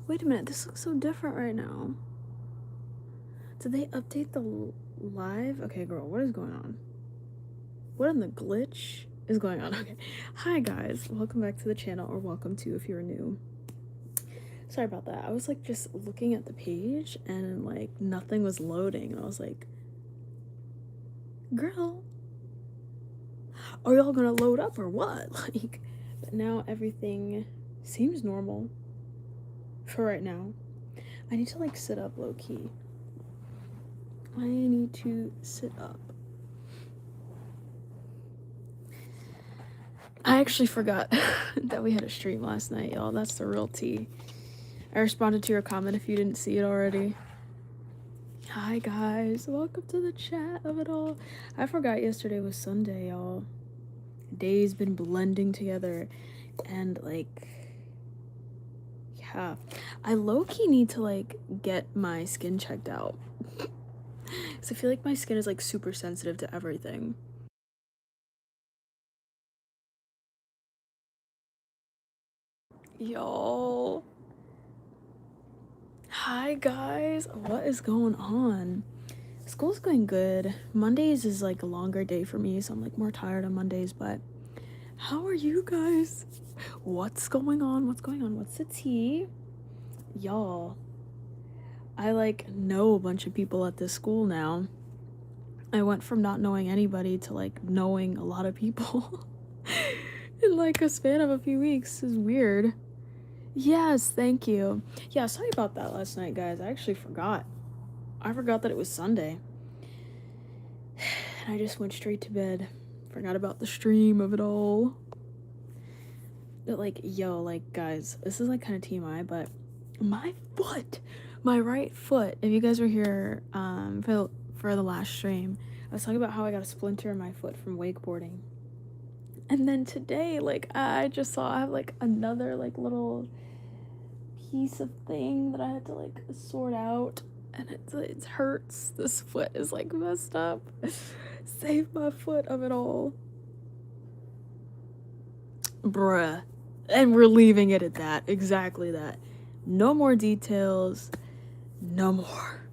Wait a minute, this looks so different right now. Did they update the live? Okay, girl, what is going on? What in the glitch is going on? Okay. Hi, guys. Welcome back to the channel, or welcome to if you're new. Sorry about that. I was like just looking at the page and like nothing was loading. And I was like, girl, are y'all gonna load up or what? Like, but now everything seems normal for right now. I need to like sit up low key. I need to sit up. I actually forgot that we had a stream last night, y'all. That's the real tea. I responded to your comment if you didn't see it already. Hi, guys. Welcome to the chat of it all. I forgot yesterday was Sunday, y'all. Days been blending together. And, like, yeah. I low-key need to, like, get my skin checked out. Because I feel like my skin is, like, super sensitive to everything. Y'all. Hi, guys. What is going on? School's going good. Mondays is like a longer day for me, so I'm like more tired on Mondays, but how are you guys? What's going on? What's going on? What's the tea? Y'all, I like know a bunch of people at this school now. I went from not knowing anybody to like knowing a lot of people in like a span of a few weeks. Is weird. Yes, thank you. Yeah, sorry about that last night, guys. I actually forgot. I forgot that it was Sunday. And I just went straight to bed. Forgot about the stream of it all. But like, yo, like, guys, this is like kind of TMI, but my foot, my right foot, if you guys were here for the last stream, I was talking about how I got a splinter in my foot from wakeboarding. And then today, like, I just saw I have like another like little piece of thing that I had to like sort out, and it hurts. This foot is like messed up. Save my foot of it all. Bruh. And we're leaving it at that. Exactly that. No more details. No more.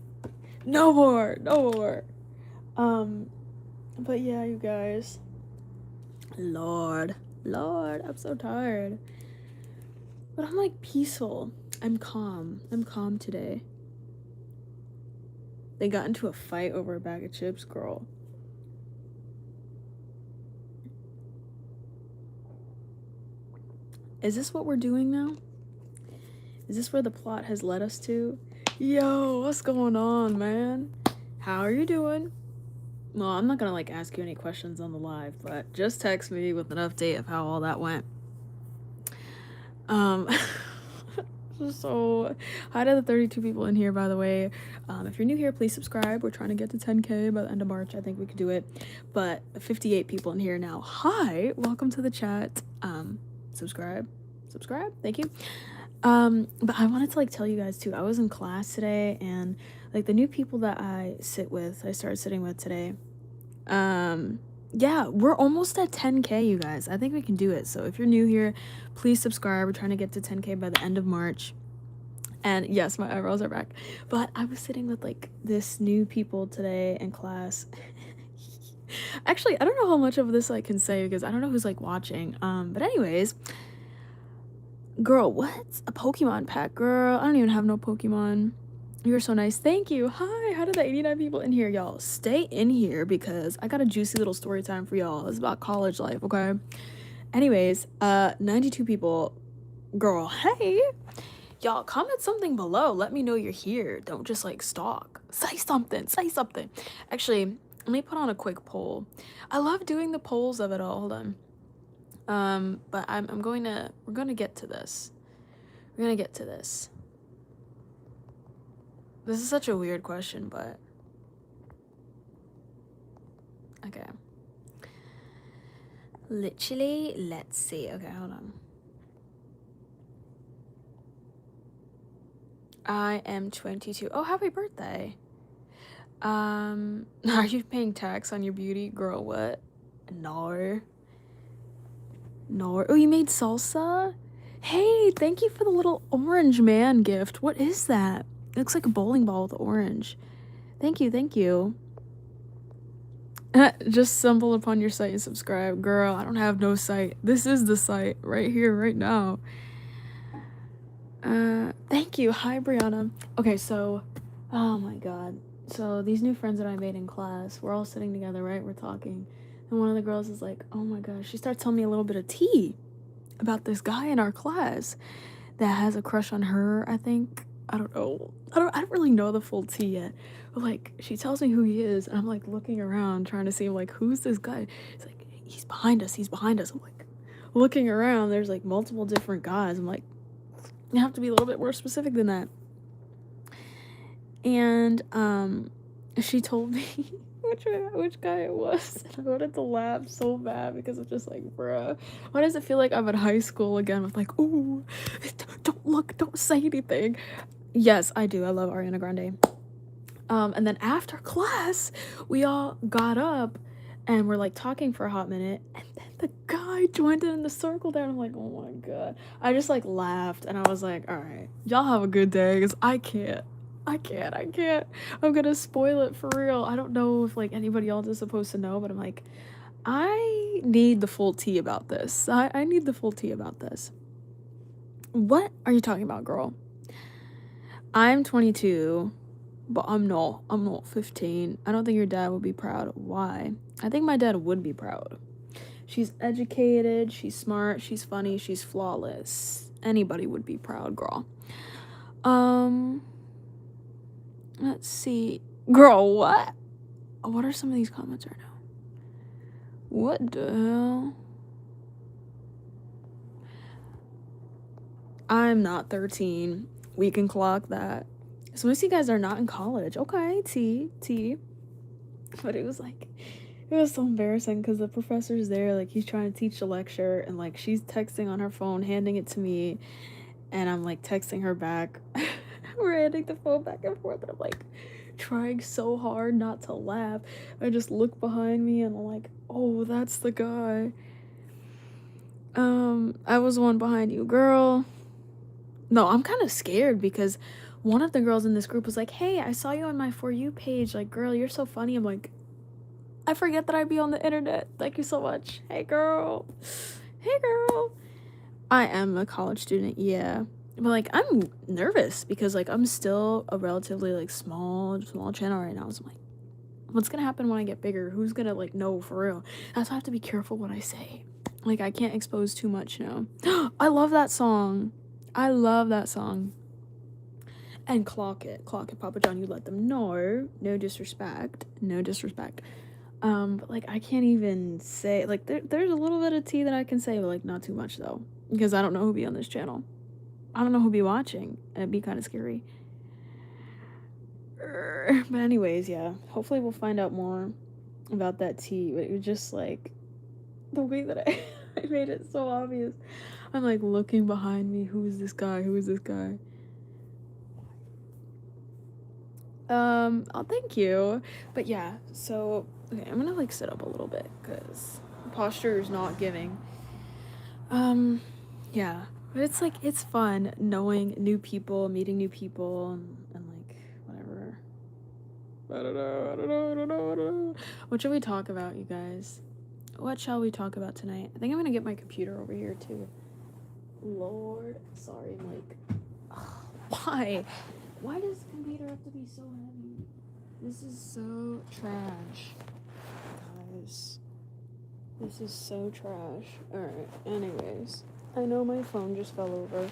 No more. No more. But yeah, you guys. Lord, I'm so tired. But I'm like peaceful. I'm calm. I'm calm today. They got into a fight over a bag of chips, girl. Is this what we're doing now? Is this where the plot has led us to? Yo, what's going on, man? How are you doing? Well, I'm not gonna like ask you any questions on the live, but just text me with an update of how all that went. So hi to the 32 people in here, by the way. If you're new here, please subscribe. We're trying to get to 10k by the end of March. I think we could do it. But 58 people in here now. Hi, welcome to the chat. Subscribe. Thank you. But I wanted to like tell you guys too, I was in class today, and like the new people that I started sitting with today, yeah, we're almost at 10k, you guys. I think we can do it. So if you're new here, please subscribe. We're trying to get to 10k by the end of March. And yes, my eyebrows are back. But I was sitting with like this new people today in class. Actually, I don't know how much of this I can say because I don't know who's like watching. But anyways, girl, what's a Pokemon pack? Girl, I don't even have no Pokemon. You're so nice. Thank you. Hi, how did the 89 people in here, y'all? Stay in here because I got a juicy little story time for y'all. It's about college life, okay? Anyways, 92 people. Girl, hey. Y'all, comment something below. Let me know you're here. Don't just like stalk. Say something. Actually, let me put on a quick poll. I love doing the polls of it all. Hold on. But we're gonna get to this. This is such a weird question, but okay. Literally, let's see. Okay, hold on. I am 22. Oh, happy birthday. Are you paying tax on your beauty? Girl, what? No. Oh, you made salsa? Hey, thank you for the little orange man gift. What is that? It looks like a bowling ball with orange. Thank you, thank you. Just stumble upon your site and subscribe. Girl, I don't have no site. This is the site right here, right now. Thank you. Hi, Brianna. Okay, so, oh my god. So, these new friends that I made in class, we're all sitting together, right? We're talking. And one of the girls is like, oh my gosh. She starts telling me a little bit of tea about this guy in our class that has a crush on her, I think. I don't know. I don't really know the full tea yet. But like she tells me who he is, and I'm like looking around trying to see like who's this guy. It's like he's behind us, I'm like looking around, there's like multiple different guys. I'm like, you have to be a little bit more specific than that. And she told me which guy it was, and I wanted to laugh so bad because it's just like, bruh, why does it feel like I'm in high school again with like, ooh, don't look, don't say anything. Yes, I do. I love Ariana Grande. And then after class, we all got up and we're like talking for a hot minute, and then the guy joined in the circle there, and I'm like, oh my god. I just like laughed, and I was like, all right, y'all have a good day, because I can't. I'm gonna spoil it for real. I don't know if like anybody else is supposed to know, but I'm like, I need the full tea about this. I need the full tea about this. What are you talking about, girl? I'm 22, but I'm not 15. I don't think your dad would be proud. Why? I think my dad would be proud. She's educated, she's smart, she's funny, she's flawless. Anybody would be proud, girl. Let's see. Girl, what? What are some of these comments right now? What the hell? I'm not 13. We can clock that. So most of you guys are not in college. Okay, T. But it was like, it was so embarrassing because the professor's there, like he's trying to teach a lecture, and like she's texting on her phone, handing it to me, and I'm like texting her back. We're handing the phone back and forth, and I'm like trying so hard not to laugh. I just look behind me and I'm like, oh, that's the guy. I was one behind you, girl. No, I'm kind of scared because one of the girls in this group was like, hey, I saw you on my For You page. Like, girl, you're so funny. I'm like, I forget that I be on the internet. Thank you so much. Hey, girl. I am a college student, yeah. But, like, I'm nervous because, like, I'm still a relatively, like, small channel right now. So I'm like, what's gonna happen when I get bigger? Who's gonna, like, know for real? That's why I have to be careful what I say. Like, I can't expose too much, you know? I love that song. And clock it, Papa John, you let them know. No disrespect. But, like, I can't even say, like, there's a little bit of tea that I can say, but, like, not too much, though. Because I don't know who'll be on this channel. I don't know who'll be watching. It'd be kind of scary. But anyways, yeah. Hopefully we'll find out more about that tea. But it was just, like, the way that I made it so obvious. I'm, like, looking behind me. Who is this guy? Oh, thank you. But yeah, so, okay, I'm gonna, like, sit up a little bit, because posture is not giving. Yeah. But it's, like, it's fun knowing new people, meeting new people, and like, whatever. I don't know. What should we talk about, you guys? What shall we talk about tonight? I think I'm gonna get my computer over here, too. Lord. Sorry, I'm like, why? Why does the computer have to be so heavy? This is so trash. Guys. This is so trash. Alright, anyways. I know my phone just fell over.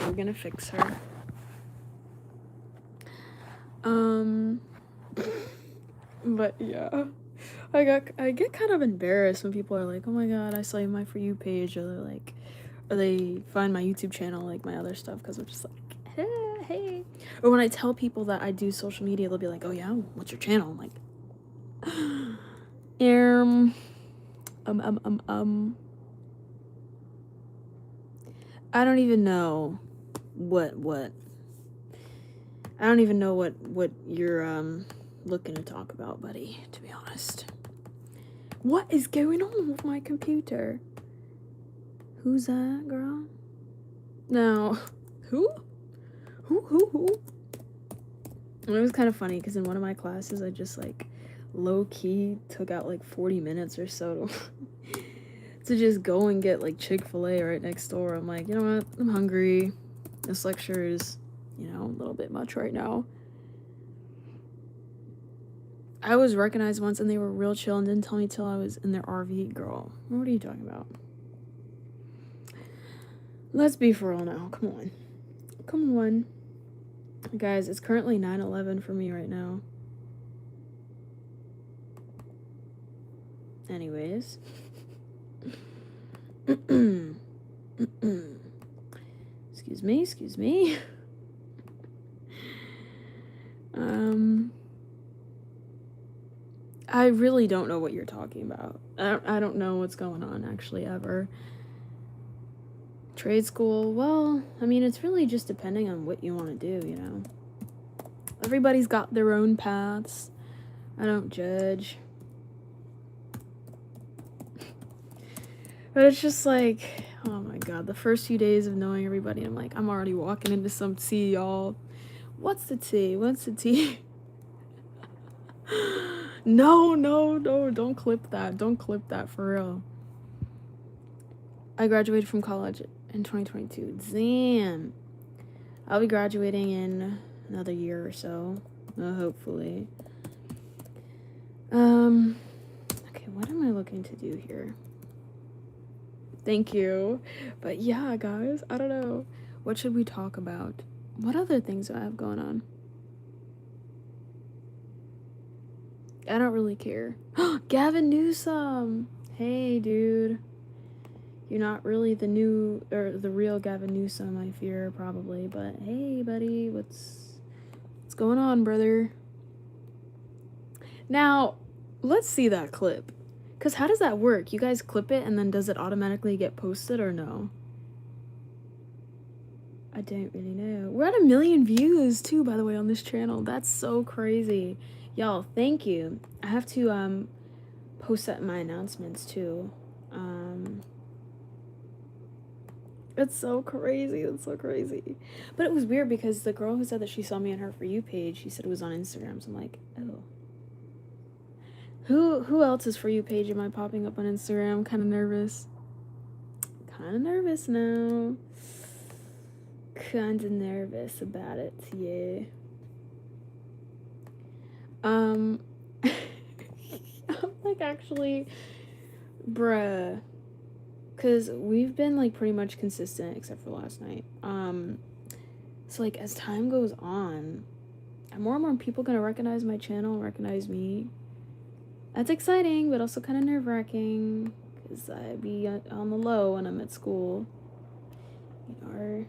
We're gonna fix her. But yeah. I get kind of embarrassed when people are like, oh my god, I saw you on my For You page, or they're like, or they find my YouTube channel, like my other stuff, because I'm just like, hey. Or when I tell people that I do social media, they'll be like, oh yeah, what's your channel? I'm like, I don't even know what I don't even know what you're looking to talk about, buddy, to be honest. What is going on with my computer? Who's that, girl? Now, who? Who? And it was kind of funny because in one of my classes, I just like low-key took out like 40 minutes or so to just go and get like Chick-fil-A right next door. I'm like, you know what? I'm hungry. This lecture is, you know, a little bit much right now. I was recognized once and they were real chill and didn't tell me till I was in their RV. Girl, what are you talking about? Let's be for real now. Come on. Come on. Guys, it's currently 9:11 for me right now. Anyways. Excuse me. I really don't know what you're talking about. I don't know what's going on actually ever. Trade school, well, I mean, it's really just depending on what you want to do, you know. Everybody's got their own paths. I don't judge. But it's just like, oh my god, the first few days of knowing everybody, I'm like, I'm already walking into some tea, y'all. What's the tea? What's the tea? No, don't clip that. Don't clip that for real. I graduated from college in 2022. Damn. I'll be graduating in another year or so, hopefully. Okay, what am I looking to do here? Thank you. But yeah, guys, I don't know. What should we talk about? What other things do I have going on? I don't really care. Gavin Newsom! Hey, dude. You're not really the real Gavin Newsom, I fear, probably. But hey, buddy, what's going on, brother? Now, let's see that clip. Because how does that work? You guys clip it and then does it automatically get posted or no? I don't really know. We're at 1 million views too, by the way, on this channel. That's so crazy. Y'all, thank you. I have to post that in my announcements too. It's so crazy. It's so crazy. But it was weird because the girl who said that she saw me on her For You page, she said it was on Instagram. So I'm like, oh. Who else's For You page am I popping up on Instagram? Kind of nervous. Kind of nervous now. Kind of nervous about it, yeah. I'm like, actually, bruh, because we've been like pretty much consistent except for last night. So like as time goes on, more and more people gonna recognize my channel and recognize me. That's exciting, but also kind of nerve-wracking because I be on the low when I'm at school. You know,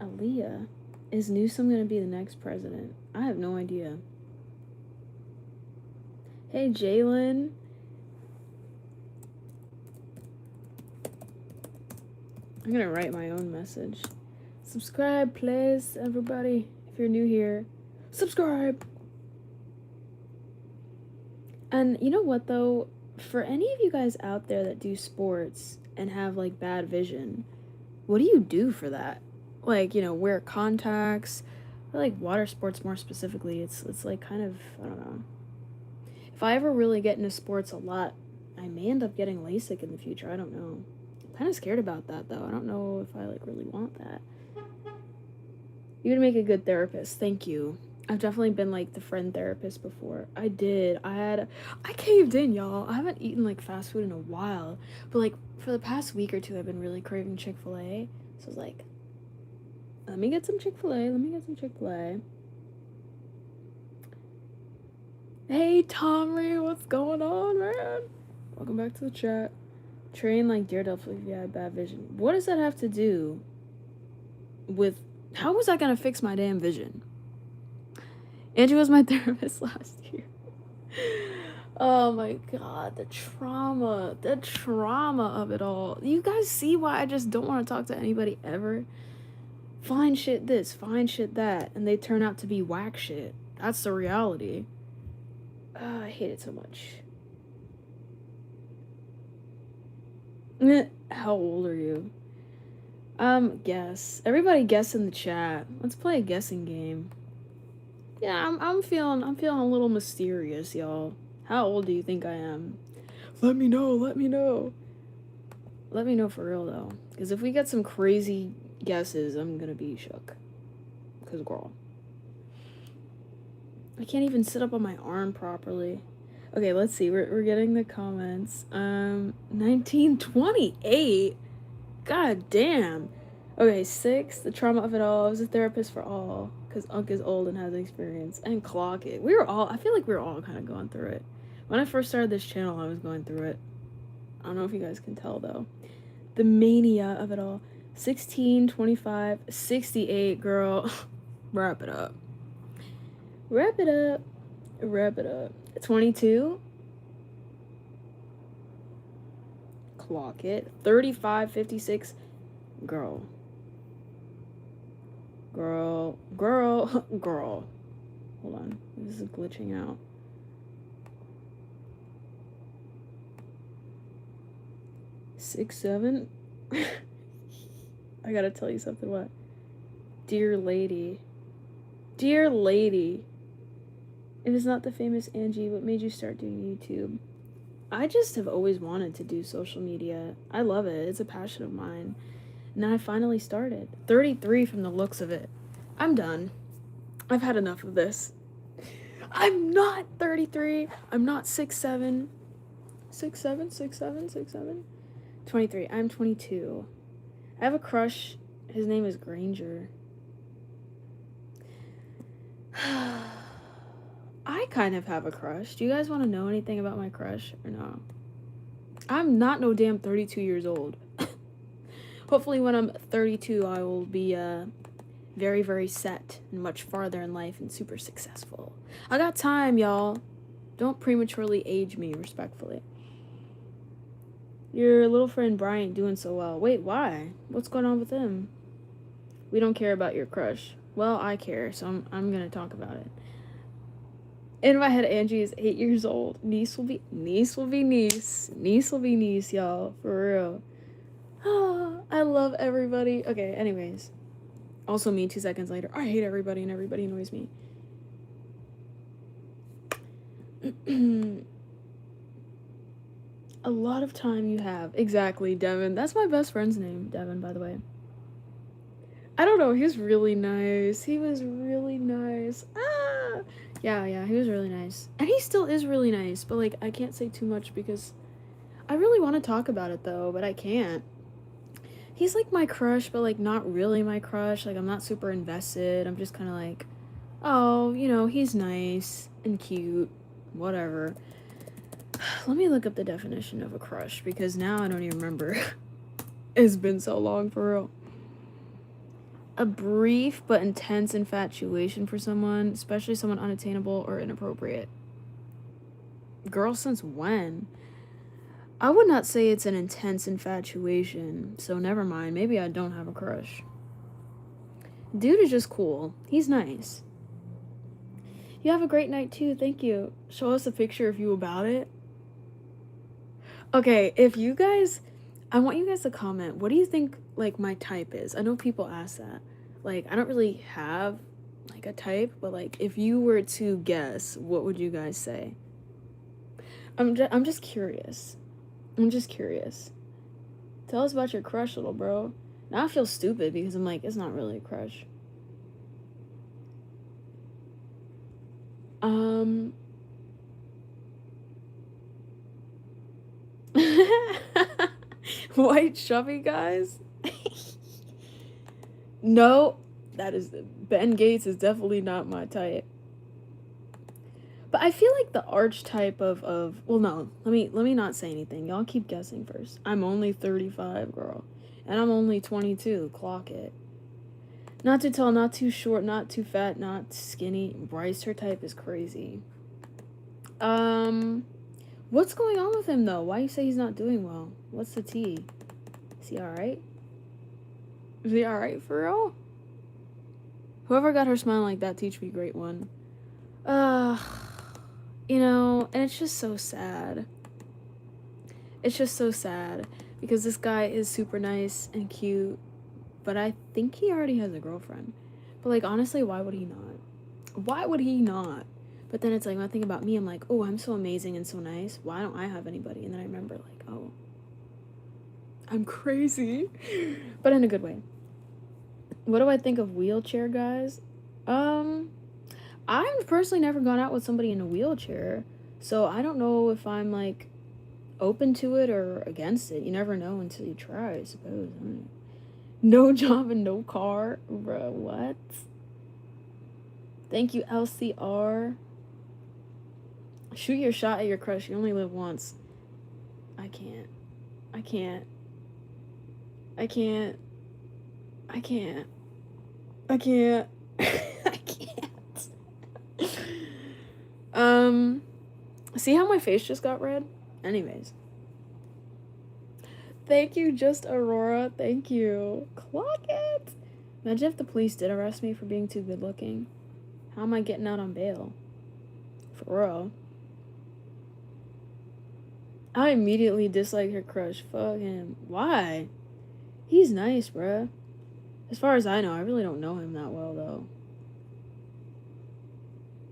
Aaliyah, is Newsom gonna be the next president? I have no idea. Hey, Jalen. I'm gonna write my own message. Subscribe, please, everybody. If you're new here, subscribe. And you know what, though? For any of you guys out there that do sports and have, like, bad vision, what do you do for that? Like, you know, wear contacts, or, like, water sports more specifically. It's like, kind of, I don't know. If I ever really get into sports a lot, I may end up getting LASIK in the future. I don't know. I'm kind of scared about that, though. I don't know if I, like, really want that. You would make a good therapist. Thank you. I've definitely been, like, the friend therapist before. I did. I caved in, y'all. I haven't eaten, like, fast food in a while. But, like, for the past week or two, I've been really craving Chick-fil-A. So I was like, let me get some Chick-fil-A. Hey, Tomry, what's going on, man? Welcome back to the chat. Train like Daredevil if you had bad vision. What does that have to do with... How was I gonna fix my damn vision? Angie was my therapist last year. Oh my god, the trauma of it all. You guys see why I just don't want to talk to anybody ever? Find shit this, find shit that, and they turn out to be whack shit. That's the reality. I hate it so much. How old are you? Guess. Everybody guess in the chat. Let's play a guessing game. Yeah, I'm feeling a little mysterious, y'all. How old do you think I am? Let me know, let me know. Let me know for real though. Because if we get some crazy guesses, I'm gonna be shook. Because girl. I can't even sit up on my arm properly. Okay, let's see. We're getting the comments. 1928. God damn. Okay, 6. The trauma of it all. I was a therapist for all. Because Unc is old and has experience. And clock it. I feel like we were all kind of going through it. When I first started this channel, I was going through it. I don't know if you guys can tell though. The mania of it all. 16, 25, 68, girl. Wrap it up. Wrap it up. Wrap it up. 22. Clock it. 35, 56. Girl. Girl. Hold on. This is glitching out. Six, 7. I gotta tell you something. What? Dear lady. Dear lady. It is not the famous Angie. What made you start doing YouTube? I just have always wanted to do social media. I love it. It's a passion of mine. And I finally started. 33 from the looks of it. I'm done. I've had enough of this. I'm not 33. I'm not 6'7". 6'7". 23. I'm 22. I have a crush. His name is Granger. I kind of have a crush. Do you guys want to know anything about my crush or no? I'm not no damn 32 years old. Hopefully when I'm 32, I will be very, very set and much farther in life and super successful. I got time, y'all. Don't prematurely age me, respectfully. Your little friend Bryant doing so well. Wait, why? What's going on with him? We don't care about your crush. Well, I care, so I'm gonna talk about it. In my head, Angie is 8 years old. Niece will be niece. Niece will be niece, y'all. For real. I love everybody. Okay, anyways. Also me 2 seconds later. I hate everybody and everybody annoys me. A lot of time you have. Exactly, Devin. That's my best friend's name, Devin, by the way. I don't know. He was really nice. He was really nice. Yeah, he was really nice. And he still is really nice, but, like, I can't say too much because I really want to talk about it, though, but I can't. He's, like, my crush, but, like, not really my crush. Like, I'm not super invested. I'm just kind of like, oh, you know, he's nice and cute. Whatever. Let me look up the definition of a crush, because now I don't even remember. It's been so long, for real. A brief but intense infatuation for someone, especially someone unattainable or inappropriate. Girl, since when? I would not say it's an intense infatuation, so never mind. Maybe I don't have a crush. Dude is just cool. He's nice. You have a great night too, thank you. Show us a picture of you about it. Okay, if you guys... I want you guys to comment. What do you think, like, my type is? I know people ask that. Like, I don't really have, like, a type, but, like, if you were to guess, what would you guys say? I'm just curious. I'm just curious. Tell us about your crush, little bro. Now I feel stupid because I'm like, it's not really a crush. White chubby guys? No, Ben Gates is definitely not my type. But I feel like the archetype of well, no, let me not say anything. Y'all keep guessing first. I'm only 35, girl. And I'm only 22. Clock it. Not too tall, not too short, not too fat, not skinny. Bryce, her type is crazy. What's going on with him, though? Why you say he's not doing well? What's the tea? Is he alright? Is he alright for real? Whoever got her smiling like that, teach me great one. You know, and it's just so sad. It's just so sad because this guy is super nice and cute but I think he already has a girlfriend. But like honestly, why would he not? Why would he not? But then it's like when I think about me, I'm like, oh, I'm so amazing and so nice. Why don't I have anybody? And then I remember like, oh, I'm crazy, but in a good way. What do I think of wheelchair guys? I've personally never gone out with somebody in a wheelchair, so I don't know if I'm like open to it or against it. You never know until you try, I suppose. I don't know. No job and no car, bro. What? Thank you, LCR. Shoot your shot at your crush. You only live once. I can't. I can't. I can't. I can't. I can't. I can't. See how my face just got red? Anyways. Thank you, just Aurora. Thank you. Clock it. Imagine if the police did arrest me for being too good looking. How am I getting out on bail? For real. I immediately dislike her crush. Fuck him. Why? He's nice, bruh. As far as I know, I really don't know him that well, though.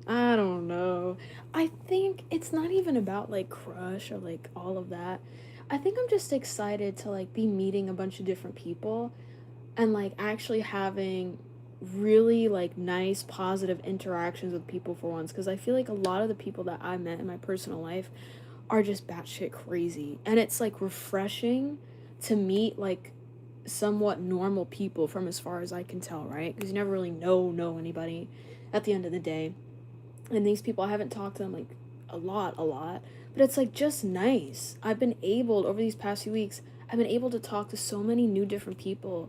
I don't know. I think it's not even about, like, crush or, like, all of that. I think I'm just excited to, like, be meeting a bunch of different people and, like, actually having really, like, nice, positive interactions with people for once. Because I feel like a lot of the people that I met in my personal life are just batshit crazy. And it's, like, refreshing to meet, like, somewhat normal people from as far as I can tell, right? Because you never really know anybody at the end of the day. And these people, I haven't talked to them like a lot, but it's like just nice. I've been able, over these past few weeks, I've been able to talk to so many new different people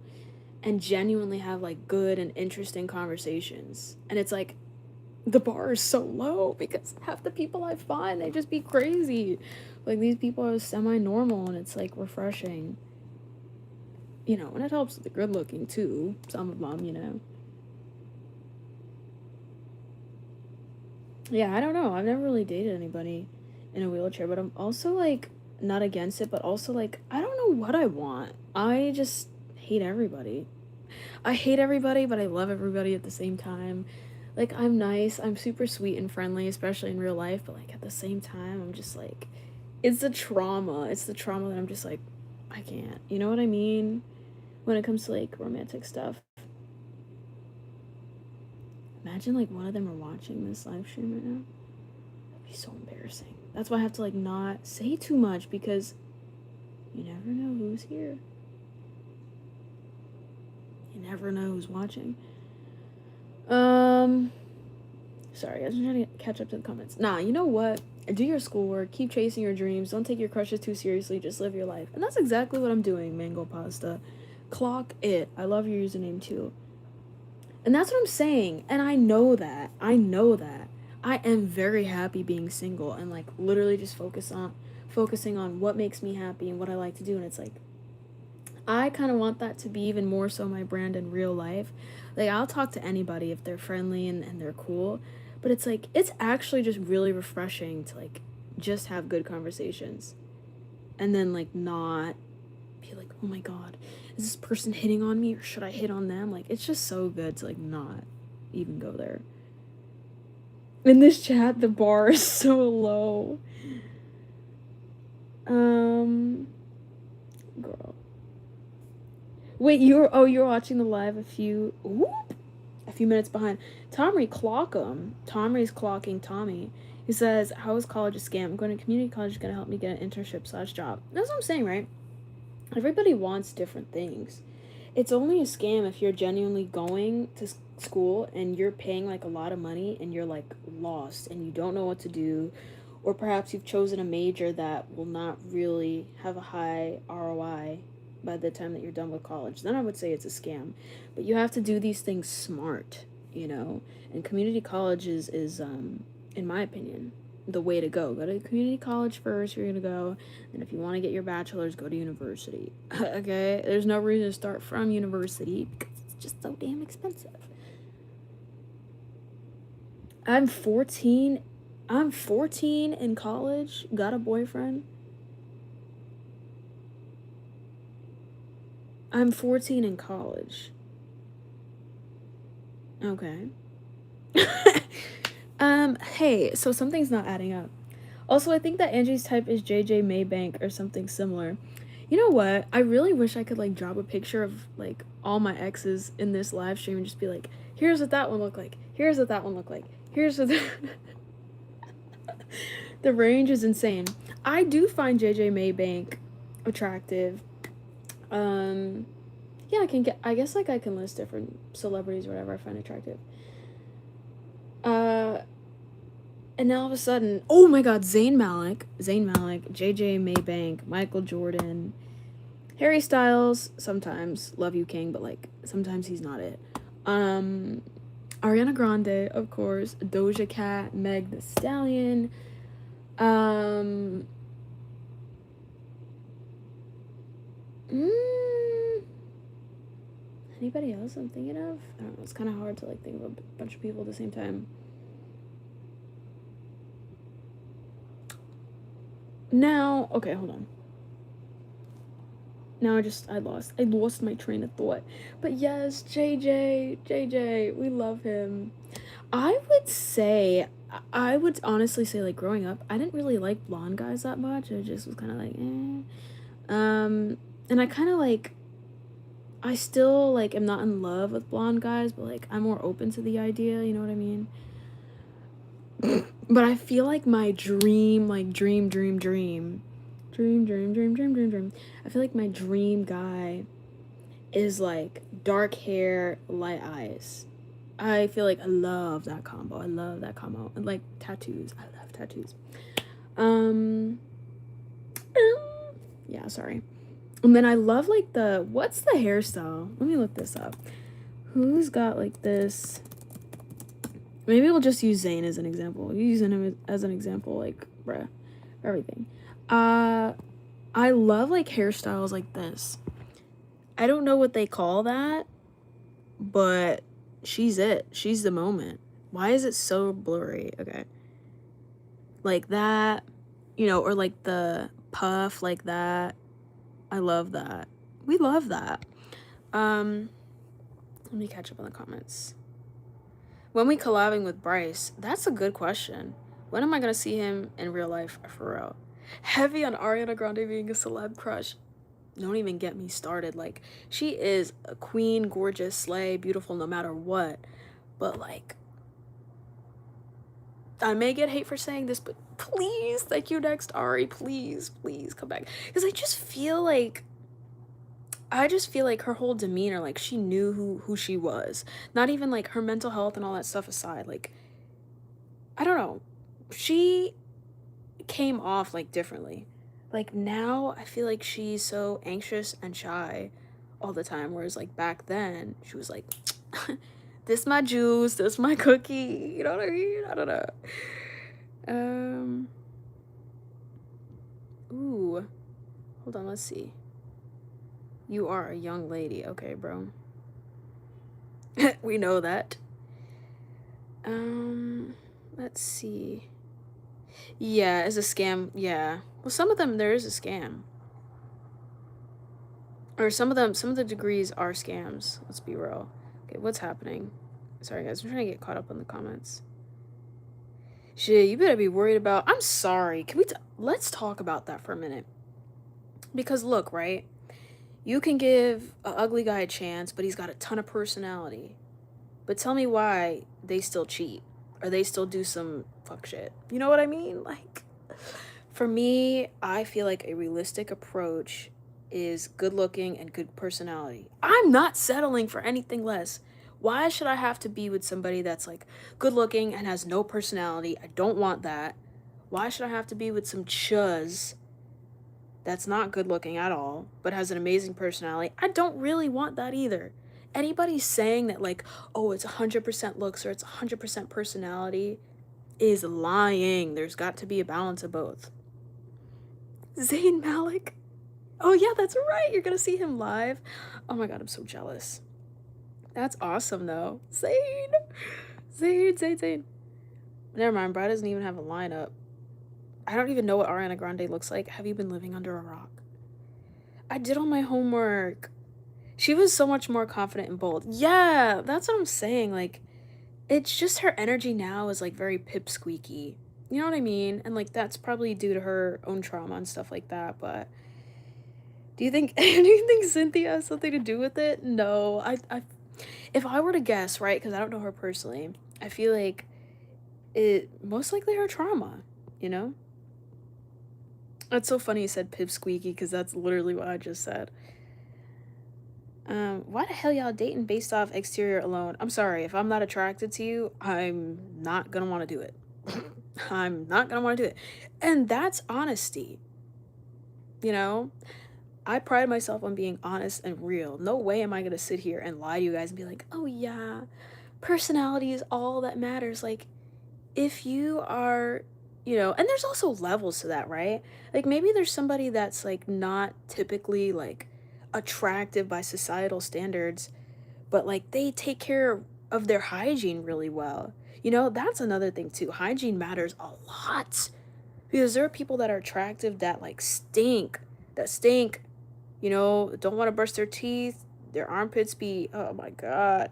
and genuinely have like good and interesting conversations. And it's like the bar is so low because half the people I find, they just be crazy. Like these people are semi-normal and it's like refreshing. You know, and it helps with the good looking too, some of them, you know. Yeah, I don't know. I've never really dated anybody in a wheelchair, but I'm also like not against it, but also like I don't know what I want. I just hate everybody. I hate everybody, but I love everybody at the same time. Like I'm nice, I'm super sweet and friendly, especially in real life, but like at the same time, I'm just like it's the trauma. It's the trauma that I'm just like I can't. You know what I mean? When it comes to like romantic stuff. Imagine like one of them are watching this live stream right now. That'd be so embarrassing. That's why I have to like not say too much because you never know who's here. You never know who's watching. Sorry, guys, I'm trying to catch up to the comments. Nah, you know what? Do your schoolwork, keep chasing your dreams, don't take your crushes too seriously, just live your life. And that's exactly what I'm doing, Mango Pasta. Clock it. I love your username too. And that's what I'm saying. And I know that. I am very happy being single and like literally just focusing on what makes me happy and what I like to do. And it's like I kind of want that to be even more so my brand in real life. Like I'll talk to anybody if they're friendly and they're cool. But it's like it's actually just really refreshing to like just have good conversations. And then like not be like, oh my god, is this person hitting on me or should I hit on them? Like it's just so good to like not even go there. In this chat, the bar is so low. Girl. Wait, you're watching the live a few minutes behind. Tommy Clockham. Tommy's clocking Tommy. He says, how is college a scam? I'm going to community college, gonna help me get an internship/job. That's what I'm saying, right? Everybody wants different things. It's only a scam if you're genuinely going to school and you're paying like a lot of money and you're like lost and you don't know what to do, or perhaps you've chosen a major that will not really have a high ROI by the time that you're done with college. Then I would say it's a scam. But you have to do these things smart, you know. And community college is in my opinion, the way to go. Go to community college first, you're gonna go, and if you want to get your bachelor's, go to university. Okay? There's no reason to start from university because it's just so damn expensive. I'm 14 in college, got a boyfriend. I'm 14 in college. Okay. Hey, so something's not adding up. Also, I think that Angie's type is JJ Maybank or something similar. You know what? I really wish I could like drop a picture of like all my exes in this live stream and just be like, here's what that one looked like. Here's what that one looked like. Here's what the range is insane. I do find JJ Maybank attractive. Yeah, I guess like I can list different celebrities or whatever I find attractive. And now all of a sudden, oh my god, Zayn Malik, JJ Maybank, Michael Jordan, Harry Styles, sometimes, love you king, but like sometimes he's not it. Ariana Grande, of course, Doja Cat, Meg Thee Stallion, anybody else I'm thinking of? I don't know, it's kind of hard to like think of a bunch of people at the same time. Now, okay, hold on. Now I lost my train of thought. But yes, JJ, we love him. I would honestly say, like, growing up, I didn't really like blonde guys that much. I just was kind of like, and I kind of like, I still, like, am not in love with blonde guys, but, like, I'm more open to the idea, you know what I mean? But I feel like my dream, like, dream. I feel like my dream guy is, like, dark hair, light eyes. I feel like I love that combo. And, like, tattoos. I love tattoos. Yeah, sorry. And then I love, like, what's the hairstyle? Let me look this up. Who's got, like, this? Maybe we'll just use Zayn as an example. Using him as an example, like, bruh, everything. I love, like, hairstyles like this. I don't know what they call that, but she's it. She's the moment. Why is it so blurry? Okay. Like that, you know, or like the puff like that. I love that. We love that. Let me catch up on the comments. When we collabing with Bryce? That's a good question. When am I gonna see him in real life for real? Heavy on Ariana Grande being a celeb crush. Don't even get me started. Like, she is a queen, gorgeous, slay, beautiful no matter what. But, like, I may get hate for saying this, but please, thank you next, Ari. Please come back. Because I just feel like her whole demeanor, like, she knew who she was. Not even, like, her mental health and all that stuff aside. Like, I don't know. She came off, like, differently. Like, now I feel like she's so anxious and shy all the time, whereas, like, back then she was like, this my juice, this my cookie, you know what I mean? I don't know. Ooh, hold on, let's see. You are a young lady. Okay, bro. We know that. Let's see. Yeah, it's a scam. Yeah. Well, some of them, there is a scam. Or some of the degrees are scams. Let's be real. Okay, what's happening? Sorry, guys. I'm trying to get caught up in the comments. Shit, you better be worried about... I'm sorry. Let's talk about that for a minute. Because look, right? You can give an ugly guy a chance, but he's got a ton of personality. But tell me why they still cheat. Or they still do some fuck shit. You know what I mean? Like, for me, I feel like a realistic approach is good looking and good personality. I'm not settling for anything less. Why should I have to be with somebody that's like good looking and has no personality? I don't want that. Why should I have to be with some chuzz that's not good looking at all, but has an amazing personality? I don't really want that either. Anybody saying that, like, oh, it's 100% looks or it's 100% personality is lying. There's got to be a balance of both. Zayn Malik. Oh, yeah, that's right. You're going to see him live. Oh, my God, I'm so jealous. That's awesome, though. Zayn. Never mind, bro. Doesn't even have a lineup. I don't even know what Ariana Grande looks like. Have you been living under a rock? I did all my homework. She was so much more confident and bold. Yeah, that's what I'm saying. Like, it's just her energy now is like very pipsqueaky. You know what I mean? And like that's probably due to her own trauma and stuff like that. But do you think do you think Cynthia has something to do with it? No. If I were to guess, right, because I don't know her personally, I feel like it most likely her trauma, you know? That's so funny you said pipsqueaky because that's literally what I just said. Why the hell y'all dating based off exterior alone? I'm sorry, if I'm not attracted to you, I'm not gonna want to do it. I'm not gonna want to do it. And that's honesty, you know? I pride myself on being honest and real. No way am I gonna sit here and lie to you guys and be like, oh yeah, personality is all that matters. Like, if you are, and there's also levels to that, right? Like maybe there's somebody that's like not typically like attractive by societal standards, but like they take care of their hygiene really well. That's another thing too. Hygiene matters a lot because there are people that are attractive that like stink, don't want to brush their teeth, their armpits be, oh my God.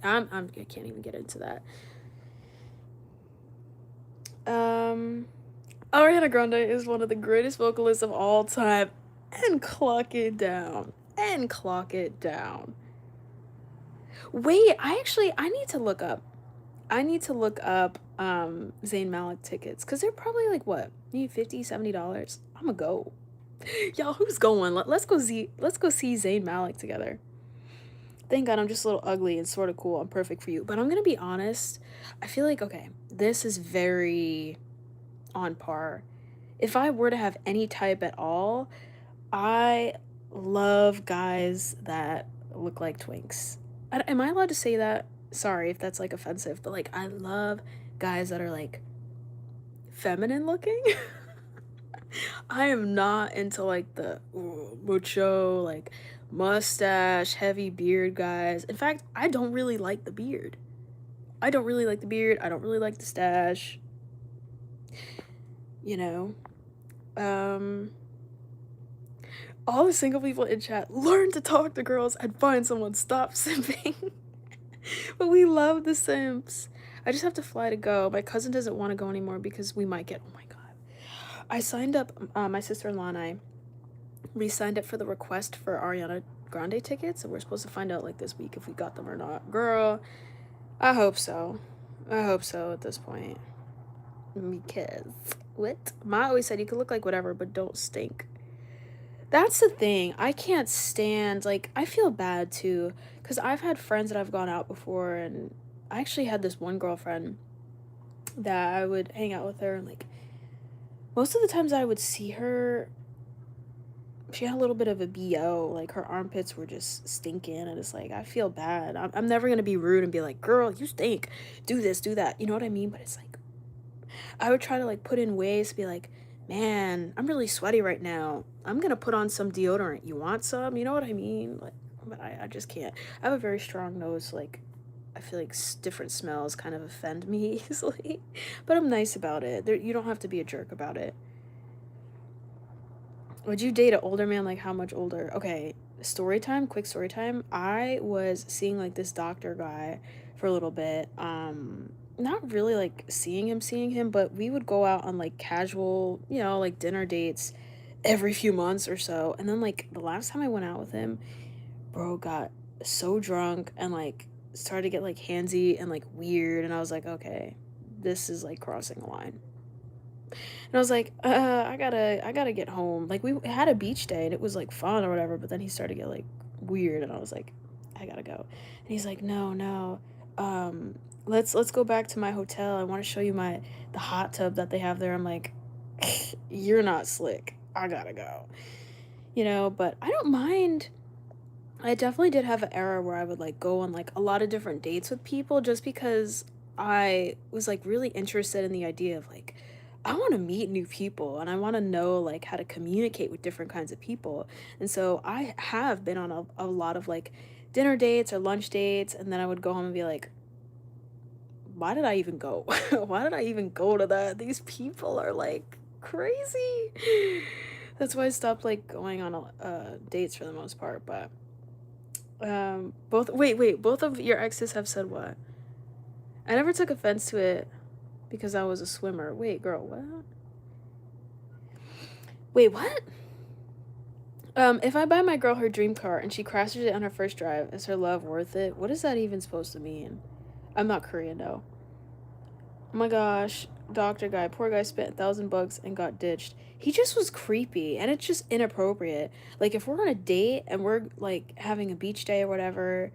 I can't even get into that. Um, Ariana Grande is one of the greatest vocalists of all time. And clock it down. And clock it down. Wait, I need to look up. Zayn Malik tickets because they're probably like what? Maybe $50, $70. I'm gonna go. Y'all, who's going? Let's go see Zayn Malik together. Thank God I'm just a little ugly and sort of cool. I'm perfect for you. But I'm gonna be honest. I feel like okay, this is very on par. If I were to have any type at all, I love guys that look like twinks. Am I allowed to say that? Sorry if that's like offensive, but like I love guys that are like feminine looking. I am not into like the macho, like mustache, heavy beard guys. In fact, I don't really like the beard. I don't really like the beard. I don't really like the stash. You know? Um, all the single people in chat learn to talk to girls and find someone. Stop simping. But we love the simps. I just have to fly to go. My cousin doesn't want to go anymore because we might get. Oh my God. I signed up. My sister-in-law and we signed up for the request for Ariana Grande tickets, and we're supposed to find out like this week if we got them or not. Girl, I hope so. I hope so at this point. Because what? Ma always said you could look like whatever, but don't stink. That's the thing. I can't stand, like, I feel bad too, because I've had friends that I've gone out before, and I actually had this one girlfriend that I would hang out with her, and, like, most of the times I would see her, she had a little bit of a BO, like, her armpits were just stinking, and it's like, I feel bad. I'm never gonna be rude and be like, girl, you stink, do this, do that, you know what I mean? But it's like, I would try to, like, put in ways to be like, man, I'm really sweaty right now. I'm gonna put on some deodorant. You want some? You know what I mean? Like, but I just can't. I have a very strong nose. Like, I feel like different smells kind of offend me easily. But I'm nice about it. You don't have to be a jerk about it. Would you date an older man? Like, how much older? Okay, quick story time. I was seeing, like, this doctor guy for a little bit. Not really like seeing him, but we would go out on like casual, like dinner dates every few months or so. And then like the last time I went out with him, bro got so drunk and like started to get like handsy and like weird, and I was like, okay, this is like crossing the line. And I was like, I gotta get home. Like we had a beach day and it was like fun or whatever, but then he started to get like weird and I was like, I gotta go. And he's like, no. Let's go back to my hotel. I want to show you the hot tub that they have there. I'm like, you're not slick. I gotta go. But I don't mind. I definitely did have an era where I would like go on like a lot of different dates with people just because I was like really interested in the idea of like I want to meet new people and I want to know like how to communicate with different kinds of people. And so I have been on a lot of like dinner dates or lunch dates, and then I would go home and be like, why did I even go? Why did I even go to that? These people are like crazy. That's why I stopped like going on dates for the most part. But Both of your exes have said what? I never took offense to it because I was a swimmer. Wait, girl, what? Wait, what? If I buy my girl her dream car and she crashes it on her first drive, is her love worth it? What is that even supposed to mean? I'm not Korean though. Oh my gosh, doctor guy, poor guy spent $1,000 and got ditched. He just was creepy and it's just inappropriate. Like if we're on a date and we're like having a beach day or whatever,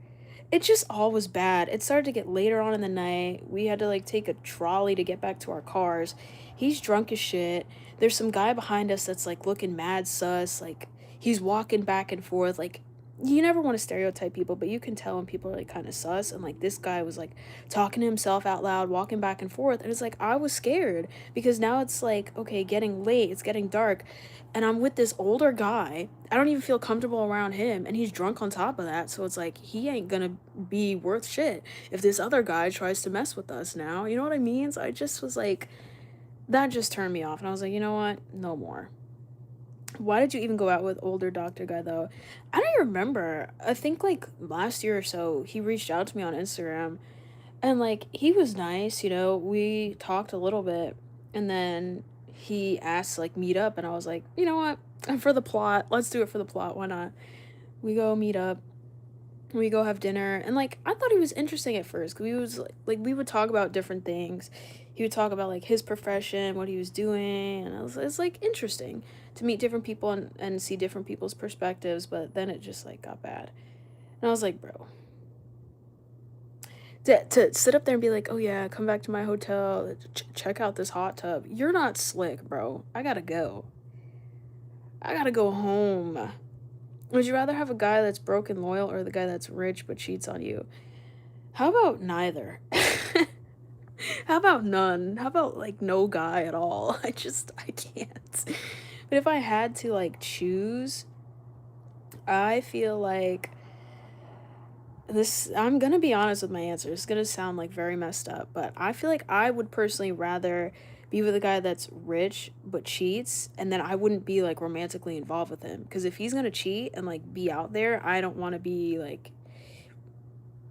it just all was bad. It started to get later on in the night. We had to like take a trolley to get back to our cars. He's drunk as shit. There's some guy behind us that's like looking mad sus. Like he's walking back and forth. Like you never want to stereotype people, but you can tell when people are like kind of sus. And like this guy was like talking to himself out loud, walking back and forth. And it's like I was scared because now it's like, okay, getting late, it's getting dark. And I'm with this older guy. I don't even feel comfortable around him. And he's drunk on top of that. So it's like, he ain't gonna be worth shit if this other guy tries to mess with us now. You know what I mean? So I just was like, that just turned me off. And I was like, you know what? No more. Why did you even go out with older doctor guy though? I don't even remember. I think like last year or so, he reached out to me on Instagram and like he was nice, you know. We talked a little bit and then he asked to, like meet up and I was like, "You know what? For the plot. Let's do it for the plot. Why not?" We go meet up. We go have dinner and like I thought he was interesting at first cuz we was like we would talk about different things. He would talk about like his profession, what he was doing, and it's like interesting to meet different people and see different people's perspectives, but then it just like got bad. And I was like, "Bro, to sit up there and be like, "Oh yeah, come back to my hotel, check out this hot tub." You're not slick, bro. I gotta go. I gotta go home. Would you rather have a guy that's broke and loyal or the guy that's rich but cheats on you? How about neither? How about none? How about like no guy at all? I can't. But if I had to like choose, I feel like this, I'm gonna be honest with my answer. It's gonna sound like very messed up, but I feel like I would personally rather be with a guy that's rich but cheats, and then I wouldn't be like romantically involved with him. Because if he's gonna cheat and like be out there, I don't want to be like,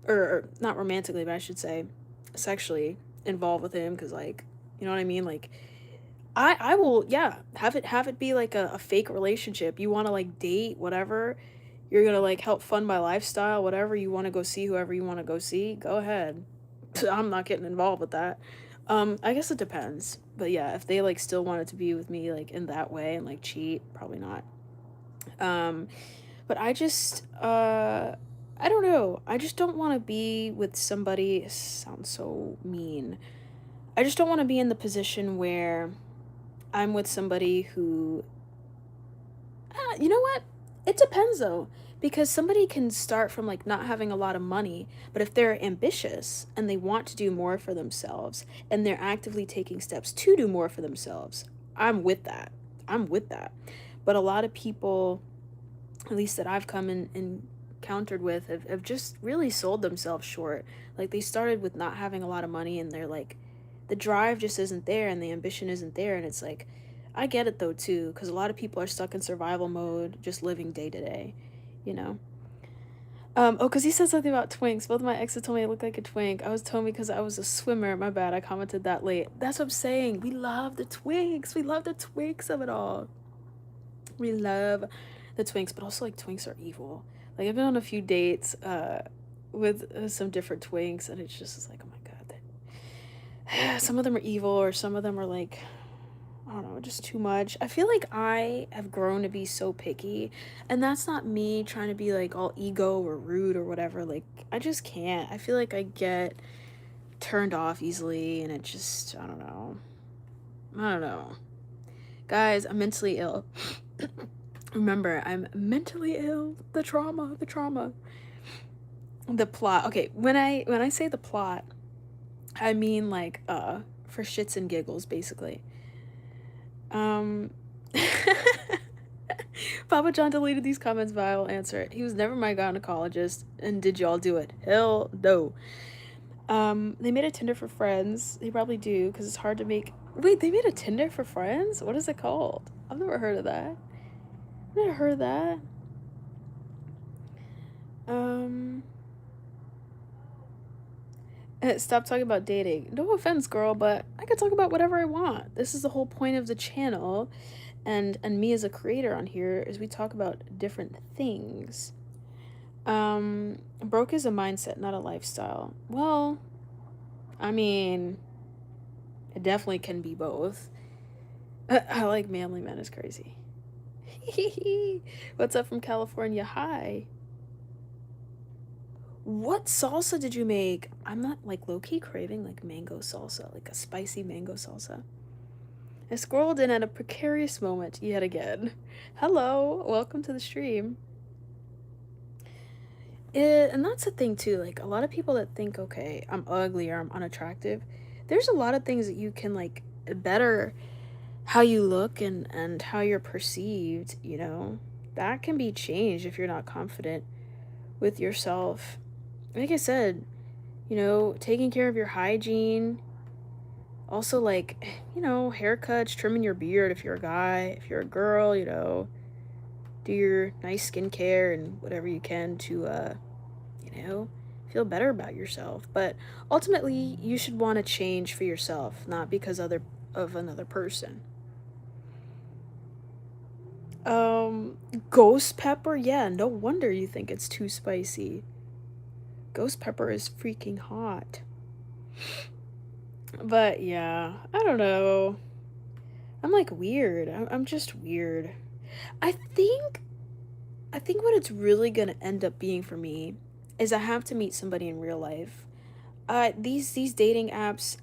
or not romantically, but I should say sexually involved with him. Because like, you know what I mean? Like, I will, yeah, have it be like a fake relationship. You want to like date whatever, you're gonna like help fund my lifestyle, whatever. You want to go see whoever you want to go see, go ahead. I'm not getting involved with that. I guess it depends, but yeah, if they like still wanted to be with me like in that way and like cheat, probably not. um but I don't know, I just don't want to be with somebody, it sounds so mean, I just don't want to be in the position where I'm with somebody who, you know what? It depends though, because somebody can start from like not having a lot of money, but if they're ambitious and they want to do more for themselves and they're actively taking steps to do more for themselves, I'm with that. I'm with that. But a lot of people, at least that I've come in encountered with, have just really sold themselves short. Like they started with not having a lot of money and they're like, the drive just isn't there and the ambition isn't there. And it's like, I get it though too, because a lot of people are stuck in survival mode, just living day to day, you know? Oh, because he said something about twinks. Both of my exes told me I look like a twink. I was told because I was a swimmer. My bad, I commented that late. That's what I'm saying. We love the twinks. We love the twinks of it all. We love the twinks, but also like twinks are evil. Like I've been on a few dates with some different twinks, and it's just like, oh my god, some of them are evil, or some of them are like, I don't know, just too much. I feel like I have grown to be so picky, and that's not me trying to be like all ego or rude or whatever. Like, I just can't. I feel like I get turned off easily, and it just, I don't know. I don't know. Guys, I'm mentally ill. Remember, I'm mentally ill. The trauma, the trauma. The plot. Okay, when I say the plot, I mean like for shits and giggles, basically. Um, Papa John deleted these comments, but I will answer it. He was never my gynecologist, and did y'all do it? Hell no. They made a Tinder for friends. They probably do, because it's hard to make. Wait, they made a Tinder for friends? What is it called? I've never heard of that. I've never heard of that. Um, Stop talking about dating. No offense, girl, but I can talk about whatever I want. This is the whole point of the channel, and me as a creator on here is we talk about different things. Broke is a mindset, not a lifestyle. Well, I mean, it definitely can be both. I like manly men is crazy. What's up from California? Hi. What salsa did you make? I'm not like low key craving like mango salsa, like a spicy mango salsa. I scrolled in at a precarious moment yet again. Hello, welcome to the stream. And that's the thing too, like a lot of people that think, okay, I'm ugly or I'm unattractive, there's a lot of things that you can like better how you look and how you're perceived, you know? That can be changed if you're not confident with yourself. Like I said, you know, taking care of your hygiene, also like, you know, haircuts, trimming your beard if you're a guy, if you're a girl, you know, do your nice skincare and whatever you can to you know, feel better about yourself. But ultimately, you should want to change for yourself, not because of another person. Um, Ghost pepper? Yeah, no wonder you think it's too spicy. Ghost pepper is freaking hot. But yeah, I don't know. I'm like weird. I'm just weird. I think I think what it's really gonna end up being for me is I have to meet somebody in real life. These dating apps,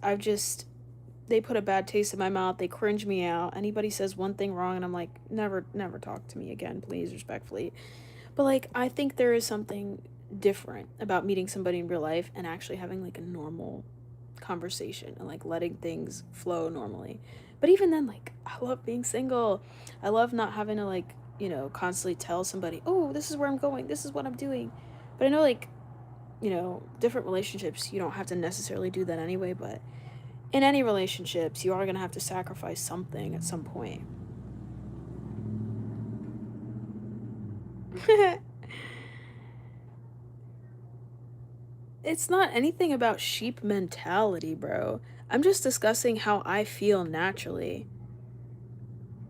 they put a bad taste in my mouth. They cringe me out. Anybody says one thing wrong, and I'm like, never talk to me again, please, respectfully. But like, I think there is something different about meeting somebody in real life and actually having like a normal conversation and like letting things flow normally. But even then, like, I love being single. I love not having to like, you know, constantly tell somebody, oh, this is where I'm going, this is what I'm doing. But I know, like, you know, different relationships, you don't have to necessarily do that anyway, but in any relationships, you are going to have to sacrifice something at some point. It's not anything about sheep mentality, bro. I'm just discussing how I feel naturally.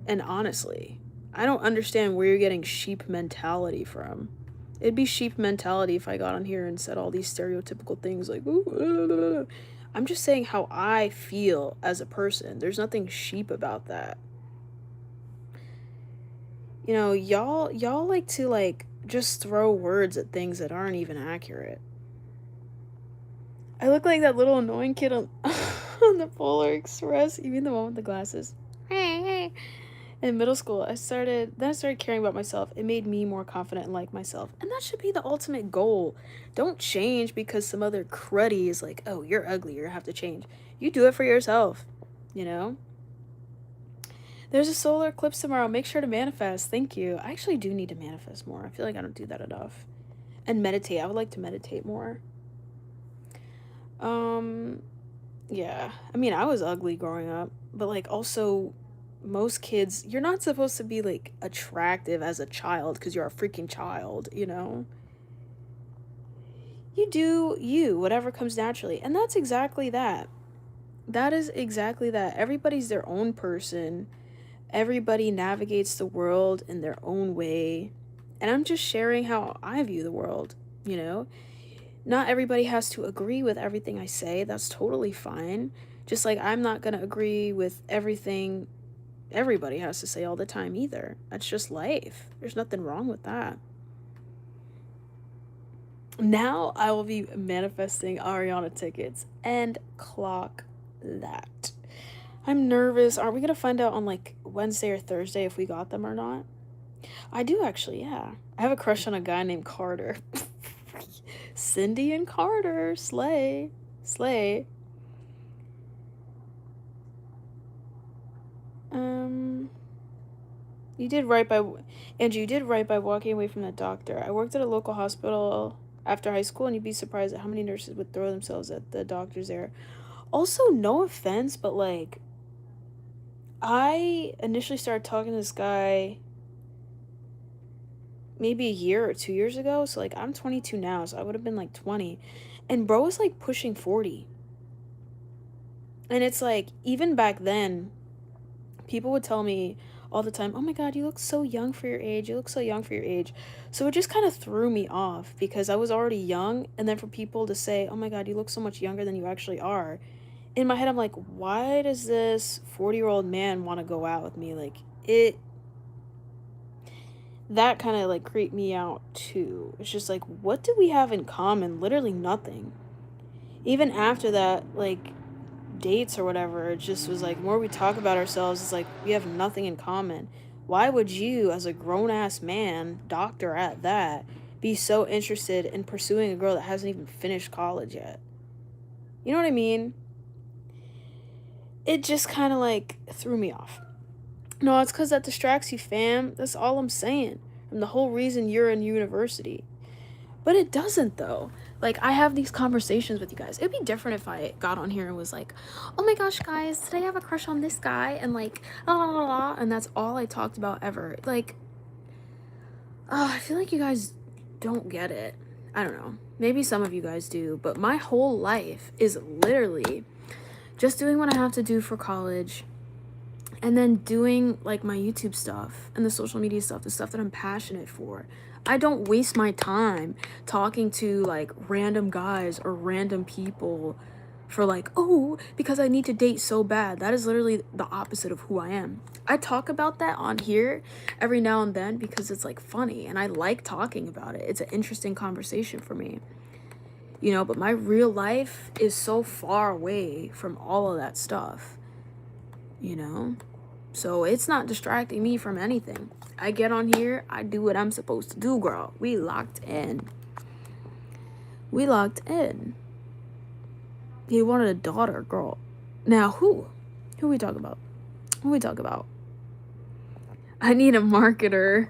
And honestly, I don't understand where you're getting sheep mentality from. It'd be sheep mentality if I got on here and said all these stereotypical things like, ooh. I'm just saying how I feel as a person. There's nothing sheep about that. You know, y'all like to like just throw words at things that aren't even accurate. I look like that little annoying kid on, on the Polar Express. You mean the one with the glasses? Hey, hey. In middle school, I started caring about myself. It made me more confident and like myself. And that should be the ultimate goal. Don't change because some other cruddy is like, oh, you're ugly, you have to change. You do it for yourself, you know? There's a solar eclipse tomorrow. Make sure to manifest. Thank you. I actually do need to manifest more. I feel like I don't do that enough. And meditate. I would like to meditate more. Um, yeah. I mean, I was ugly growing up, but like also most kids, you're not supposed to be like attractive as a child because you're a freaking child, you know? You do you, whatever comes naturally. And that's exactly that. That is exactly that. Everybody's their own person. Everybody navigates the world in their own way. And I'm just sharing how I view the world, you know? Not everybody has to agree with everything I say. That's totally fine. Just like I'm not going to agree with everything everybody has to say all the time either. That's just life. There's nothing wrong with that. Now I will be manifesting Ariana tickets and clock that. I'm nervous. Are we going to find out on like Wednesday or Thursday if we got them or not? I do actually, yeah. I have a crush on a guy named Carter. Cindy and Carter. Slay. Slay. Um, you did right by, Andrew, you did right by walking away from that doctor. I worked at a local hospital after high school, and you'd be surprised at how many nurses would throw themselves at the doctors there. Also, no offense, but like, I initially started talking to this guy maybe a year or 2 years ago. So, like, I'm 22 now, so I would have been, like, 20. And bro was, like, pushing 40. And it's, like, even back then, people would tell me all the time, oh my God, you look so young for your age. You look so young for your age. So it just kind of threw me off because I was already young. And then for people to say, oh my God, you look so much younger than you actually are. In my head, I'm like, why does this 40-year-old man want to go out with me? Like, that kind of like creeped me out too. It's just like, what do we have in common? Literally nothing. Even after that, like, dates or whatever, it just was like, the more we talk about ourselves, it's like we have nothing in common. Why would you, as a grown-ass man, doctor at that, be so interested in pursuing a girl that hasn't even finished college yet? You know what I mean? It just kind of like threw me off. No, it's because that distracts you, fam. That's all I'm saying. And the whole reason you're in university. But it doesn't, though. Like, I have these conversations with you guys. It'd be different if I got on here and was like, oh my gosh, guys, today I have a crush on this guy, and like, la la la la, and that's all I talked about ever. Like, I feel like you guys don't get it. I don't know. Maybe some of you guys do, but my whole life is literally just doing what I have to do for college, and then doing like my YouTube stuff and the social media stuff, the stuff that I'm passionate for. I don't waste my time talking to like random guys or random people for like, oh, because I need to date so bad. That is literally the opposite of who I am. I talk about that on here every now and then because it's like funny and I like talking about it. It's an interesting conversation for me. You know, but my real life is so far away from all of that stuff, you know? So it's not distracting me from anything. I get on here, I do what I'm supposed to do, girl. We locked in. We locked in. He wanted a daughter, girl. Now, who? Who we talk about? Who we talk about? I need a marketer.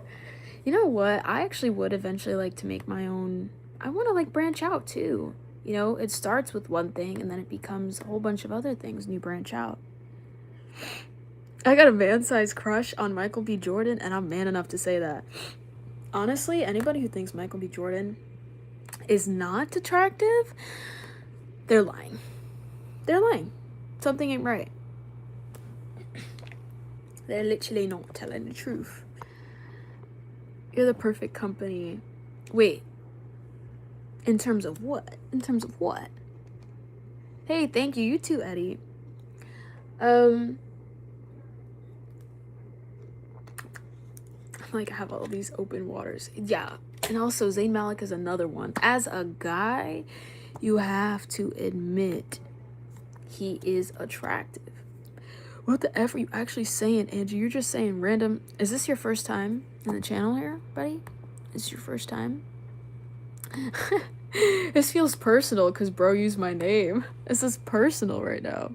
You know what? I actually would eventually like to make my own. I want to like branch out too. You know, it starts with one thing and then it becomes a whole bunch of other things and you branch out. I got a man-sized crush on Michael B. Jordan, and I'm man enough to say that. Honestly, anybody who thinks Michael B. Jordan is not attractive, they're lying. They're lying. Something ain't right. They're literally not telling the truth. You're the perfect company. Wait. In terms of what? In terms of what? Hey, thank you. You too, Eddie. Like, I have all these open waters. Yeah. And also, Zayn Malik is another one. As a guy, you have to admit he is attractive. What the F are you actually saying, Andrew? You're just saying random. Is this your first time in the channel here, buddy? Is this your first time? This feels personal because bro used my name. This is personal right now.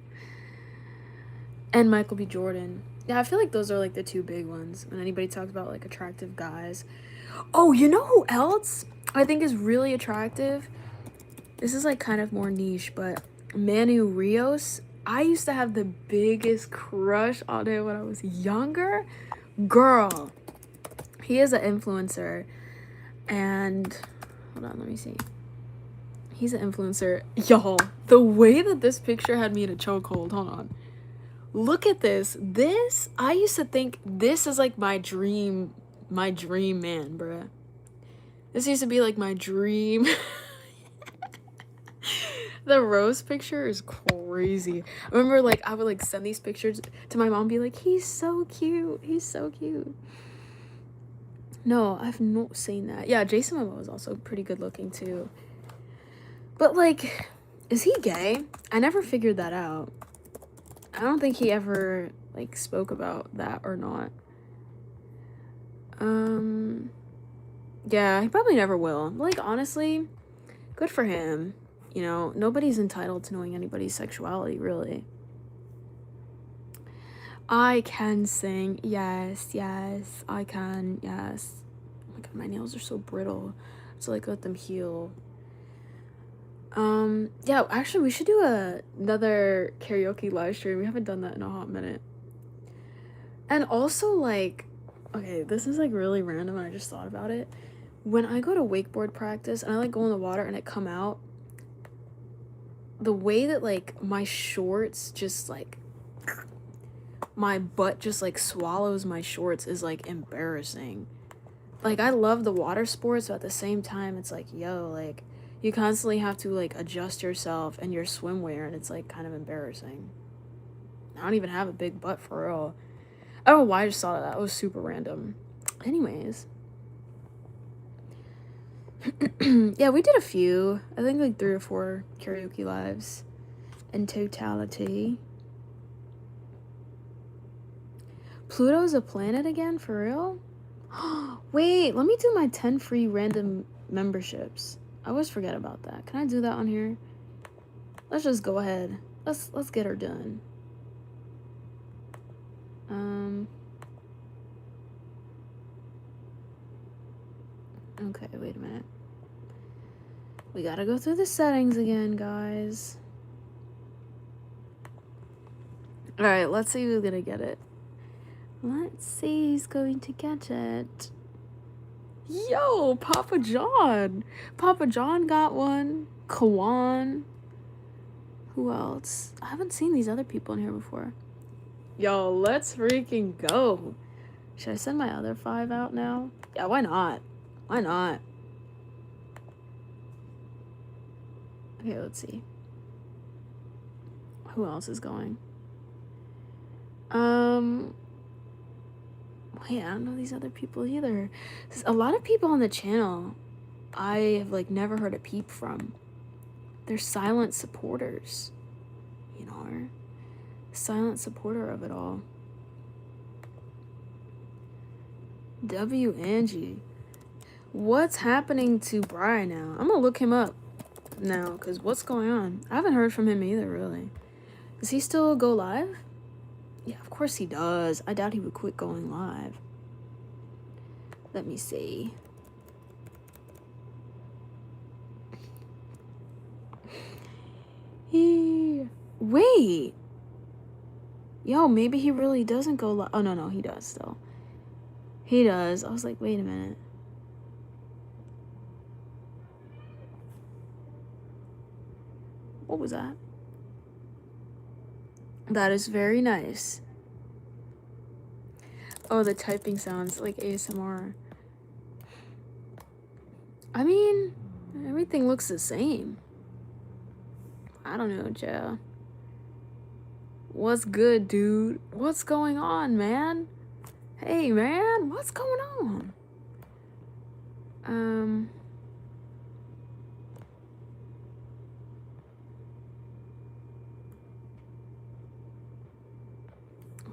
And Michael B. Jordan. Yeah, I feel like those are like the two big ones when anybody talks about like attractive guys. Oh, you know who else I think is really attractive? This is like kind of more niche, but Manu Rios. I used to have the biggest crush on him when I was younger. Girl, he is an influencer. And hold on, let me see. He's an influencer. Y'all, the way that this picture had me in a chokehold. Hold on. Look at this. This, I used to think this is like my dream man, bruh. This used to be like my dream. The rose picture is crazy. I remember like I would like send these pictures to my mom and be like, he's so cute. He's so cute. No, I've not seen that. Yeah, Jason Momoa is also pretty good looking too. But like, is he gay? I never figured that out. I don't think he ever like spoke about that or not. Yeah, he probably never will. Like, honestly, good for him. You know, nobody's entitled to knowing anybody's sexuality, really. I can sing. Yes, yes, I can. Yes. Oh my God, my nails are so brittle. So like let them heal. Yeah, actually we should do another karaoke live stream. We haven't done that in a hot minute. And also like Okay, this is like really random and I just thought about it. When I go to wakeboard practice and I like go in the water and I come out, the way that like my shorts just like my butt just like swallows my shorts is like embarrassing. Like I love the water sports, but at the same time it's like, yo, like you constantly have to like adjust yourself and your swimwear and it's like kind of embarrassing. I don't even have a big butt for real. I don't know why I just thought of that. It was super random. Anyways. Yeah, we did a few. I think like 3 or 4 karaoke lives in totality. Pluto's a planet again? For real? Wait, let me do my 10 free random memberships. I always forget about that. Can I do that on here? Let's just go ahead. Let's get her done. Okay, wait a minute. We gotta go through the settings again, guys. Alright, let's see who's gonna get it. Let's see who's going to get it. Yo, Papa John. Papa John got one. Kawan. Who else? I haven't seen these other people in here before. Yo, let's freaking go. Should I send my other 5 out now? Yeah, why not? Why not? Okay, let's see. Who else is going? Wait, I don't know these other people either. There's a lot of people on the channel I have like never heard a peep from. They're silent supporters. You know, silent supporter of it all. W. Angie. What's happening to Brian now? I'm gonna look him up now, because what's going on? I haven't heard from him either, really. Does he still go live? Yeah, of course he does. I doubt he would quit going live. Let me see. Wait. Yo, maybe he really doesn't go live. Oh, no, he does still. He does. I was like, wait a minute. What was that? That is very nice. Oh, the typing sounds like ASMR. I mean, everything looks the same. I don't know, Joe. What's good, dude? What's going on, man? Hey, man, what's going on?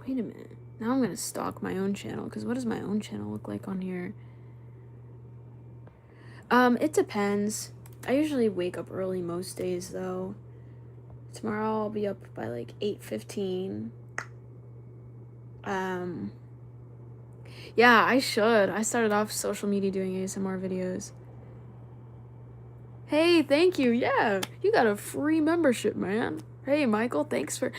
Wait a minute. Now I'm gonna stalk my own channel, because what does my own channel look like on here? It depends. I usually wake up early most days, though. Tomorrow I'll be up by like 8:15. Yeah, I should. I started off social media doing ASMR videos. Hey, thank you. Yeah, you got a free membership, man. Hey, Michael, thanks for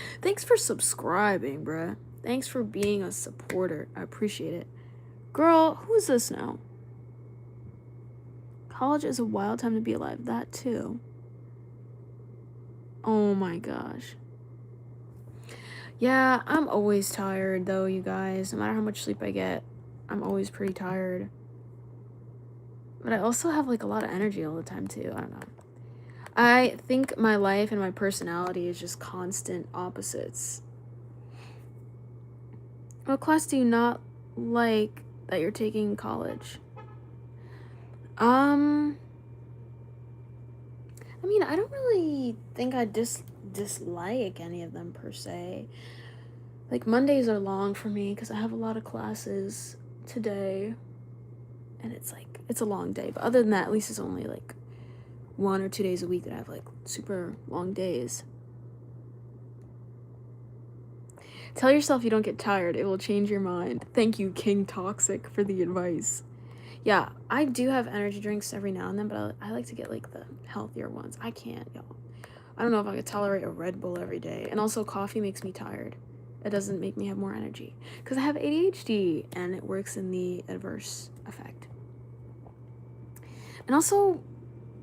subscribing, bruh. Thanks for being a supporter. I appreciate it. Girl, who's this now? College is a wild time to be alive. That too. Oh my gosh. Yeah, I'm always tired though, you guys. No matter how much sleep I get, I'm always pretty tired. But I also have like a lot of energy all the time too. I don't know. I think my life and my personality is just constant opposites. What class do you not like that you're taking in college? I mean, I don't really think I dislike any of them per se. Like, Mondays are long for me because I have a lot of classes today. And it's like, it's a long day. But other than that, at least it's only like 1 or 2 days a week that I have like super long days. Tell yourself you don't get tired. It will change your mind. Thank you, King Toxic, for the advice. Yeah, I do have energy drinks every now and then, but I like to get like the healthier ones. I can't, y'all. I don't know if I could tolerate a Red Bull every day. And also, coffee makes me tired. It doesn't make me have more energy. Because I have ADHD, and it works in the adverse effect. And also,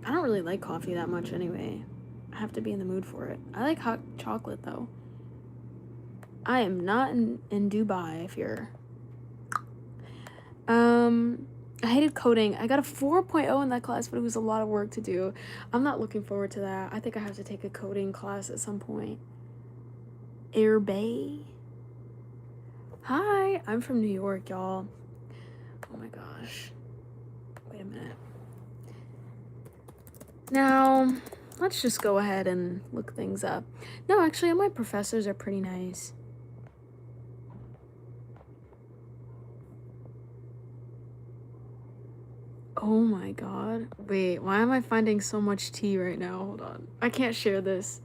I don't really like coffee that much anyway. I have to be in the mood for it. I like hot chocolate, though. I am not in Dubai, if you're... I hated coding. I got a 4.0 in that class, but it was a lot of work to do. I'm not looking forward to that. I think I have to take a coding class at some point. Air Bay. Hi, I'm from New York, y'all. Oh my gosh. Wait a minute. Now, let's just go ahead and look things up. No, actually, my professors are pretty nice. Oh my god. Wait, why am I finding so much tea right now? Hold on. I can't share this.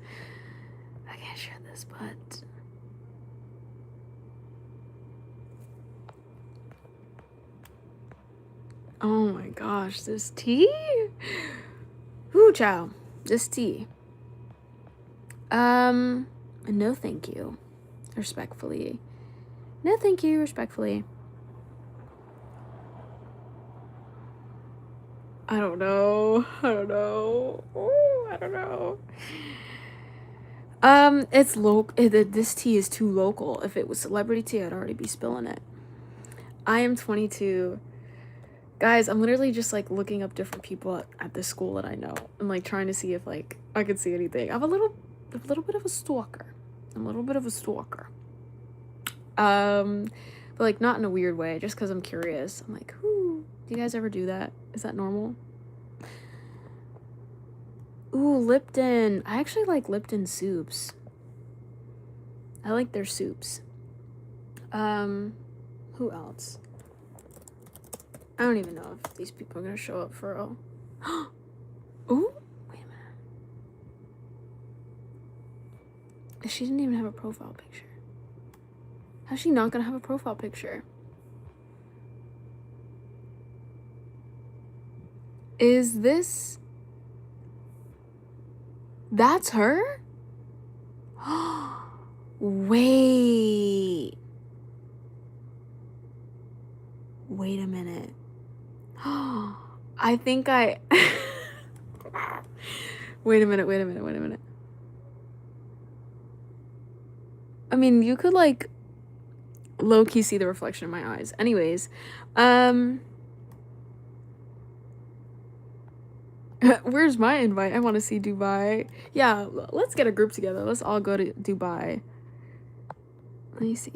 But... oh my gosh, this tea? Ooh, chow. This tea. No thank you. Respectfully. No thank you, respectfully. I don't know. Ooh, I don't know. It's local. This tea is too local. If it was celebrity tea, I'd already be spilling it. I am 22. Guys, I'm literally just like looking up different people at this school that I know and like trying to see if like I could see anything. I'm a little bit of a stalker. But like not in a weird way, just because I'm curious. I'm like, who? Do you guys ever do that? Is that normal? Ooh, Lipton. I actually like Lipton soups. I like their soups. Who else? I don't even know if these people are gonna show up for real. Ooh, wait a minute. She didn't even have a profile picture. How's she not gonna have a profile picture? Is this... that's her? Wait. Wait a minute. I think I... Wait a minute. I mean, you could, like, low-key see the reflection in my eyes. Anyways, where's my invite? I want to see Dubai. Yeah, let's get a group together. Let's all go to Dubai. Let me see.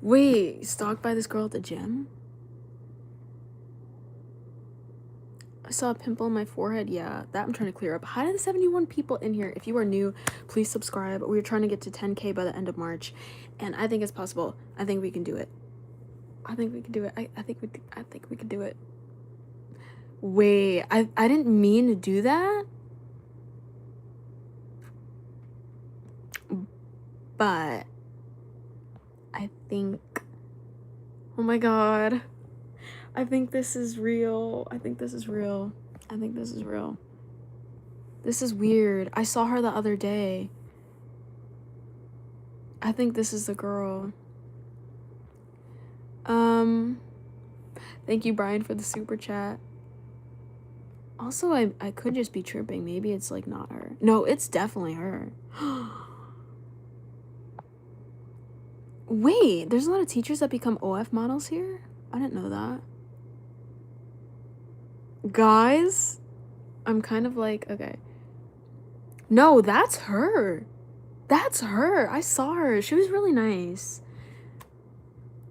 Wait, stalked by this girl at the gym? I saw a pimple on my forehead. Yeah, that I'm trying to clear up. Hi to the 71 people in here. If you are new, please subscribe. We're trying to get to 10K by the end of March, and I think it's possible. I think we can do it. I think we can do it. Wait, I didn't mean to do that. But I think, oh my god, I think this is real. This is weird. I saw her the other day. I think this is the girl. Thank you, Brian, for the super chat. Also, I could just be tripping. Maybe it's like not her. No, it's definitely her. Wait, there's a lot of teachers that become OF models here? I didn't know that. Guys, I'm kind of like, okay. No, that's her. I saw her. She was really nice.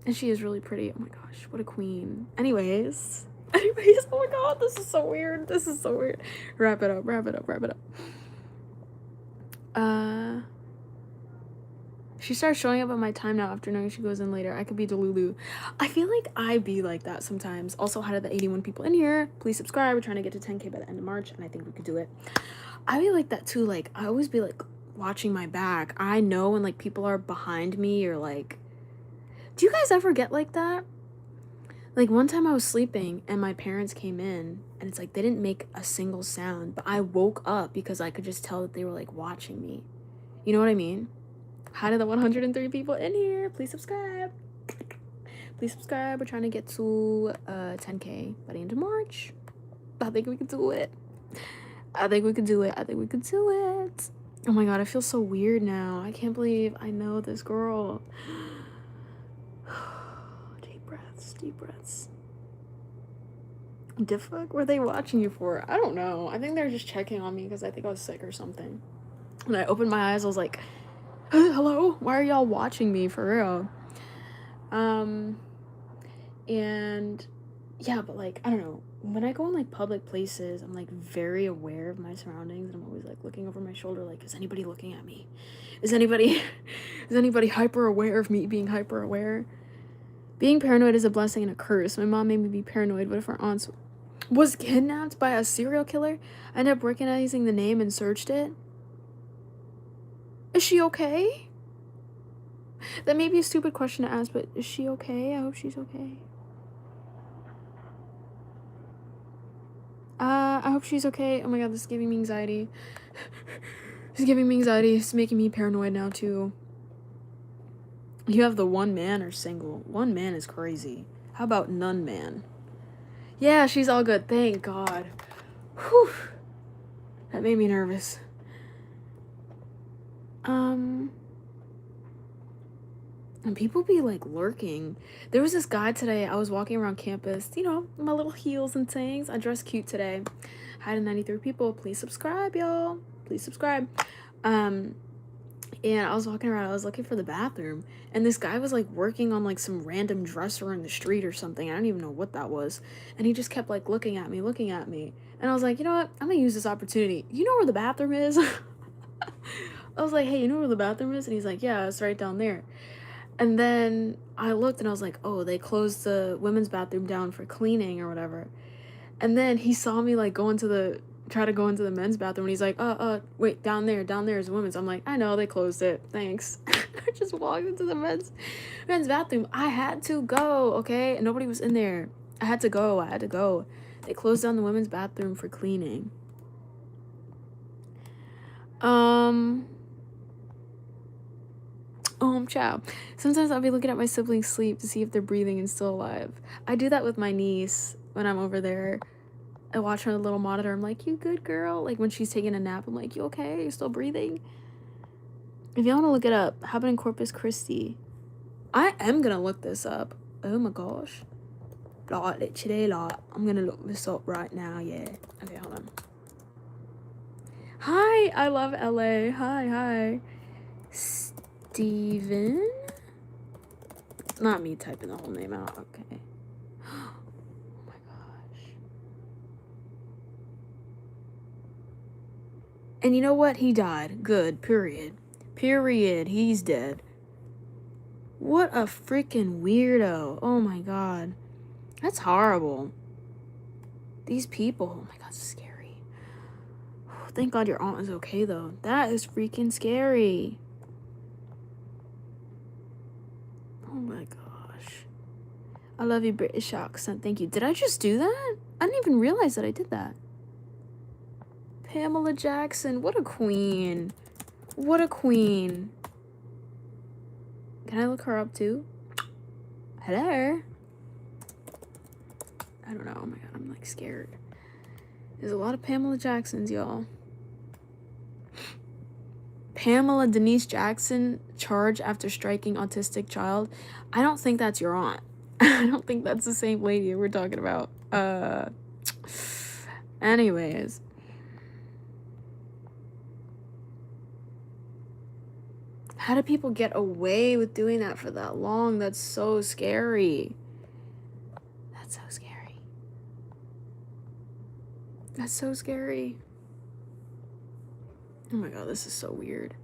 And she is really pretty. Oh my gosh, what a queen. Anyways, oh my god, this is so weird. Wrap it up. She starts showing up at my time now after knowing she goes in later. I could be Delulu. I feel like I be like that sometimes. Also, hi to the 81 people in here. Please subscribe. We're trying to get to 10K by the end of March, and I think we could do it. I be like that too. Like, I always be like watching my back. I know when like people are behind me or like... Do you guys ever get like that? Like one time I was sleeping and my parents came in and it's like they didn't make a single sound, but I woke up because I could just tell that they were like watching me. You know what I mean? Hi to the 103 people in here. Please subscribe. Please subscribe. We're trying to get to 10K by the end of March. I think we can do it. I think we could do it. I think we could do it. Oh my god, I feel so weird now. I can't believe I know this girl. Deep breaths, deep breaths. The fuck were they watching you for? I don't know. I think they're just checking on me because I think I was sick or something. When I opened my eyes, I was like, hello? Why are y'all watching me for real? And yeah, but like, I don't know. When I go in like public places, I'm like very aware of my surroundings, and I'm always like looking over my shoulder, like, is anybody looking at me? Is anybody hyper aware of me being hyper aware? Being paranoid is a blessing and a curse. My mom made me be paranoid. What if our aunt was kidnapped by a serial killer? I ended up recognizing the name and searched it. Is she okay? That may be a stupid question to ask, but is she okay? I hope she's okay. I hope she's okay. Oh my god, this is giving me anxiety. It's giving me anxiety. It's making me paranoid now, too. You have the one man or single? One man is crazy. How about none man? Yeah, she's all good. Thank God. Whew. That made me nervous. And people be like lurking. There was this guy today. I was walking around campus, you know, my little heels and things. I dressed cute today. Hi to 93 people. Please subscribe, y'all. Please subscribe. And I was walking around. I was looking for the bathroom, and this guy was like working on like some random dresser in the street or something. I don't even know what that was. And he just kept like looking at me. And I was like, you know what? I'm gonna use this opportunity. You know where the bathroom is? I was like, hey, you know where the bathroom is? And he's like, yeah, it's right down there. And then I looked and I was like, oh, they closed the women's bathroom down for cleaning or whatever. And then he saw me like try to go into the men's bathroom, and he's like, wait, down there is the women's. I'm like, I know, they closed it. Thanks. I just walked into the men's bathroom. I had to go, okay? And nobody was in there. I had to go. They closed down the women's bathroom for cleaning. Ciao. Sometimes I'll be looking at my siblings sleep to see if they're breathing and still alive. I do that with my niece when I'm over there. I watch her on the little monitor. I'm like, you good girl? Like when she's taking a nap, I'm like, you okay? You still breathing? If y'all want to look it up, happened in Corpus Christi. I am gonna look this up. Oh my gosh. Like literally, like I'm gonna look this up right now. Yeah. Okay, hold on. Hi, I love LA. Hi. Steven? Not me typing the whole name out. Okay. Oh my gosh. And you know what? He died. Good. Period. He's dead. What a freaking weirdo. Oh my god. That's horrible. These people. Oh my god, scary. Thank God your aunt is okay though. That is freaking scary. Oh my gosh. I love you, British accent. Thank you. Did I just do that? I didn't even realize that I did that. Pamela Jackson. What a queen. What a queen. Can I look her up too? Hello? I don't know. Oh my god, I'm like scared. There's a lot of Pamela Jacksons, y'all. Pamela Denise Jackson charged after striking autistic child. I don't think that's your aunt. I don't think that's the same lady we're talking about. Anyways. How do people get away with doing that for that long? That's so scary. That's so scary. That's so scary. Oh my god, this is so weird.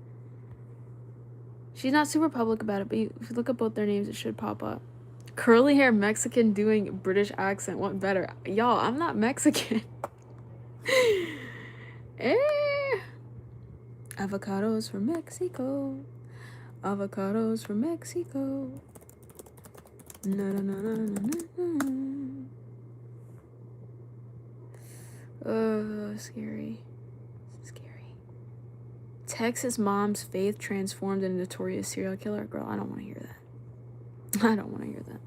She's not super public about it, but if you look up both their names, it should pop up. Curly hair Mexican doing British accent. What better? Y'all, I'm not Mexican. Avocados from Mexico. Avocados from Mexico. Scary. Texas mom's faith transformed into notorious serial killer. Girl, I don't want to hear that. I don't want to hear that.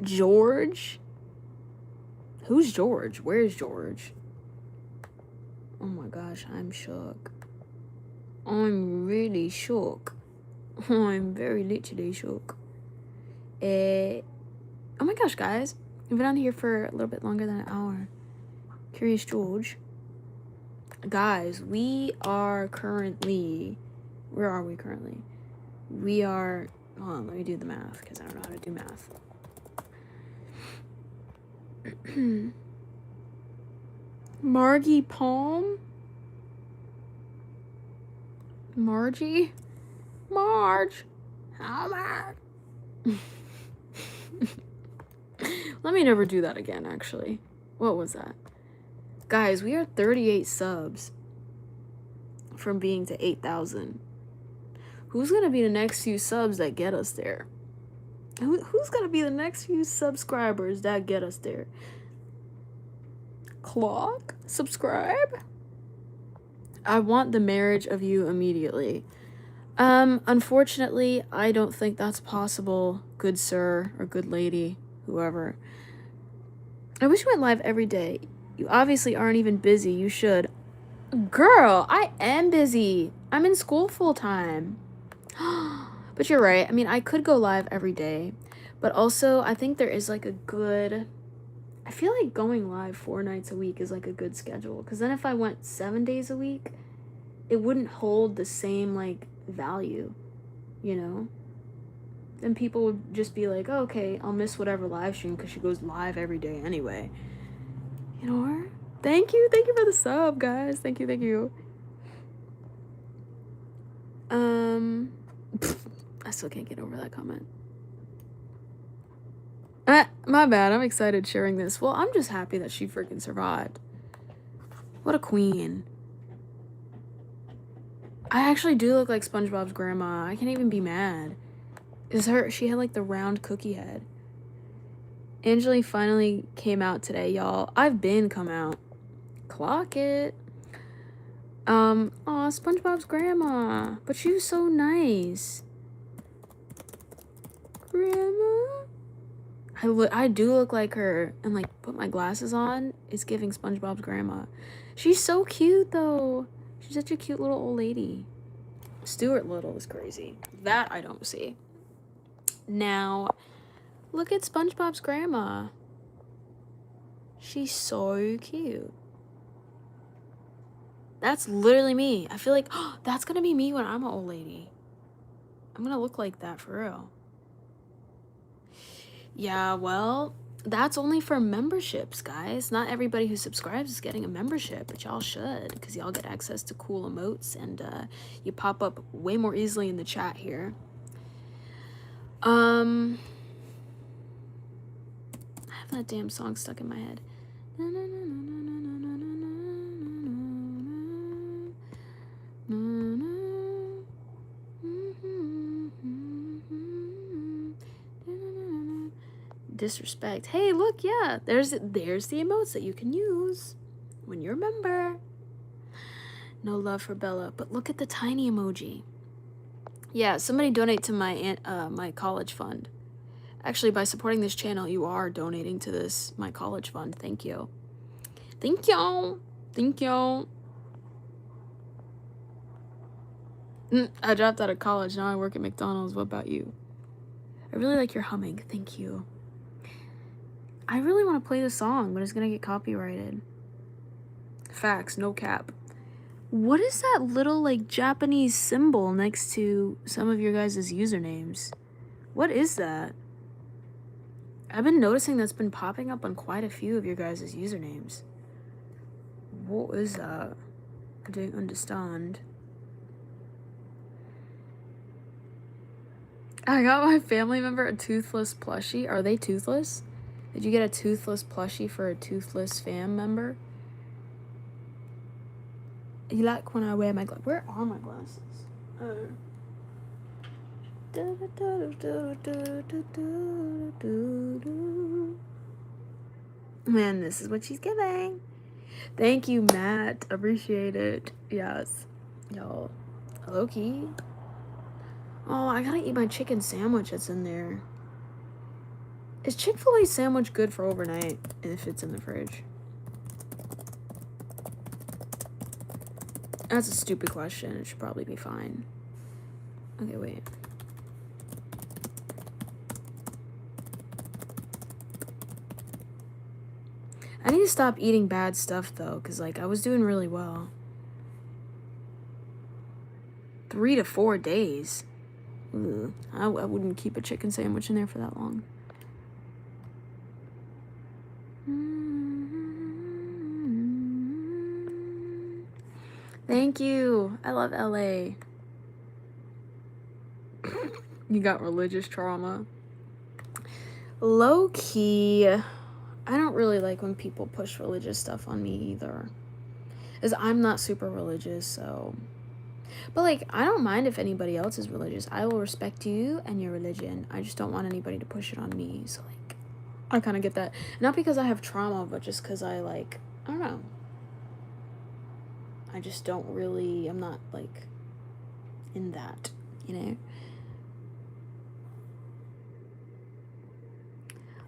George? Who's George? Where's George? Oh my gosh, I'm shook. I'm really shook. I'm very literally shook. Oh my gosh, guys. We've been on here for a little bit longer than an hour. Curious George. Guys, we are currently... Where are we currently? We are... Hold on, let me do the math, because I don't know how to do math. Margie Palm? Margie? Marge? How Marge? Let me never do that again, actually. What was that? Guys, we are 38 subs from being to 8,000. Who's gonna be the next few subs that get us there? Who's gonna be the next few subscribers that get us there? Clock? Subscribe? I want the marriage of you immediately. Unfortunately, I don't think that's possible, good sir or good lady, whoever. I wish you went live every day. You obviously aren't even busy. You should. Girl, I am busy. I'm in school full time. But you're right. I mean, I could go live every day. But also, I think there is like a good... I feel like going live 4 nights a week is like a good schedule. Because then if I went 7 days a week, it wouldn't hold the same like value, you know? Then people would just be like, oh, okay, I'll miss whatever live stream because she goes live every day anyway. You know her? Thank you for the sub, guys. Thank you. I still can't get over that comment. My bad. I'm excited sharing this. Well, I'm just happy that she freaking survived. What a queen. I actually do look like SpongeBob's grandma. I can't even be mad. She had like the round cookie head. Angeli finally came out today, y'all. I've been come out. Clock it. Aw, SpongeBob's grandma. But she was so nice. Grandma? I do look like her, and like put my glasses on. It's giving SpongeBob's grandma. She's so cute though. She's such a cute little old lady. Stuart Little is crazy. That I don't see. Now, look at SpongeBob's grandma. She's so cute. That's literally me. I feel like, oh, that's gonna be me when I'm an old lady. I'm gonna look like that for real. Yeah, well, that's only for memberships, guys. Not everybody who subscribes is getting a membership, but y'all should, because y'all get access to cool emotes, and you pop up way more easily in the chat here. I have that damn song stuck in my head. Disrespect. Hey, look, yeah, there's the emotes that you can use when you're a member. No love for Bella, but look at the tiny emoji. Yeah, somebody donate to my my college fund. Actually, by supporting this channel, you are donating to my college fund. Thank you. Thank y'all. Thank y'all. I dropped out of college. Now I work at McDonald's. What about you? I really like your humming. Thank you. I really want to play the song, but it's going to get copyrighted. Facts, no cap. What is that little, like, Japanese symbol next to some of your guys' usernames? What is that? I've been noticing that's been popping up on quite a few of your guys' usernames. What is that? I don't understand. I got my family member a toothless plushie. Are they toothless? Did you get a toothless plushie for a toothless fam member? You like when I wear my glasses? Where are my glasses? Oh. Man, this is what she's giving. Thank you, Matt. Appreciate it. Yes. Yo. Hello, Key. Oh, I gotta eat my chicken sandwich that's in there. Is Chick-fil-A sandwich good for overnight if it's in the fridge? That's a stupid question. It should probably be fine. Okay, wait. I need to stop eating bad stuff, though, because, like, I was doing really well. 3 to 4 days. Ugh. I wouldn't keep a chicken sandwich in there for that long. Thank you. I love LA. You got religious trauma. Low key, I don't really like when people push religious stuff on me either. As I'm not super religious, so. But like, I don't mind if anybody else is religious. I will respect you and your religion. I just don't want anybody to push it on me. So like, I kind of get that. Not because I have trauma, but just because I like, I don't know. I just don't really, I'm not like in that, you know?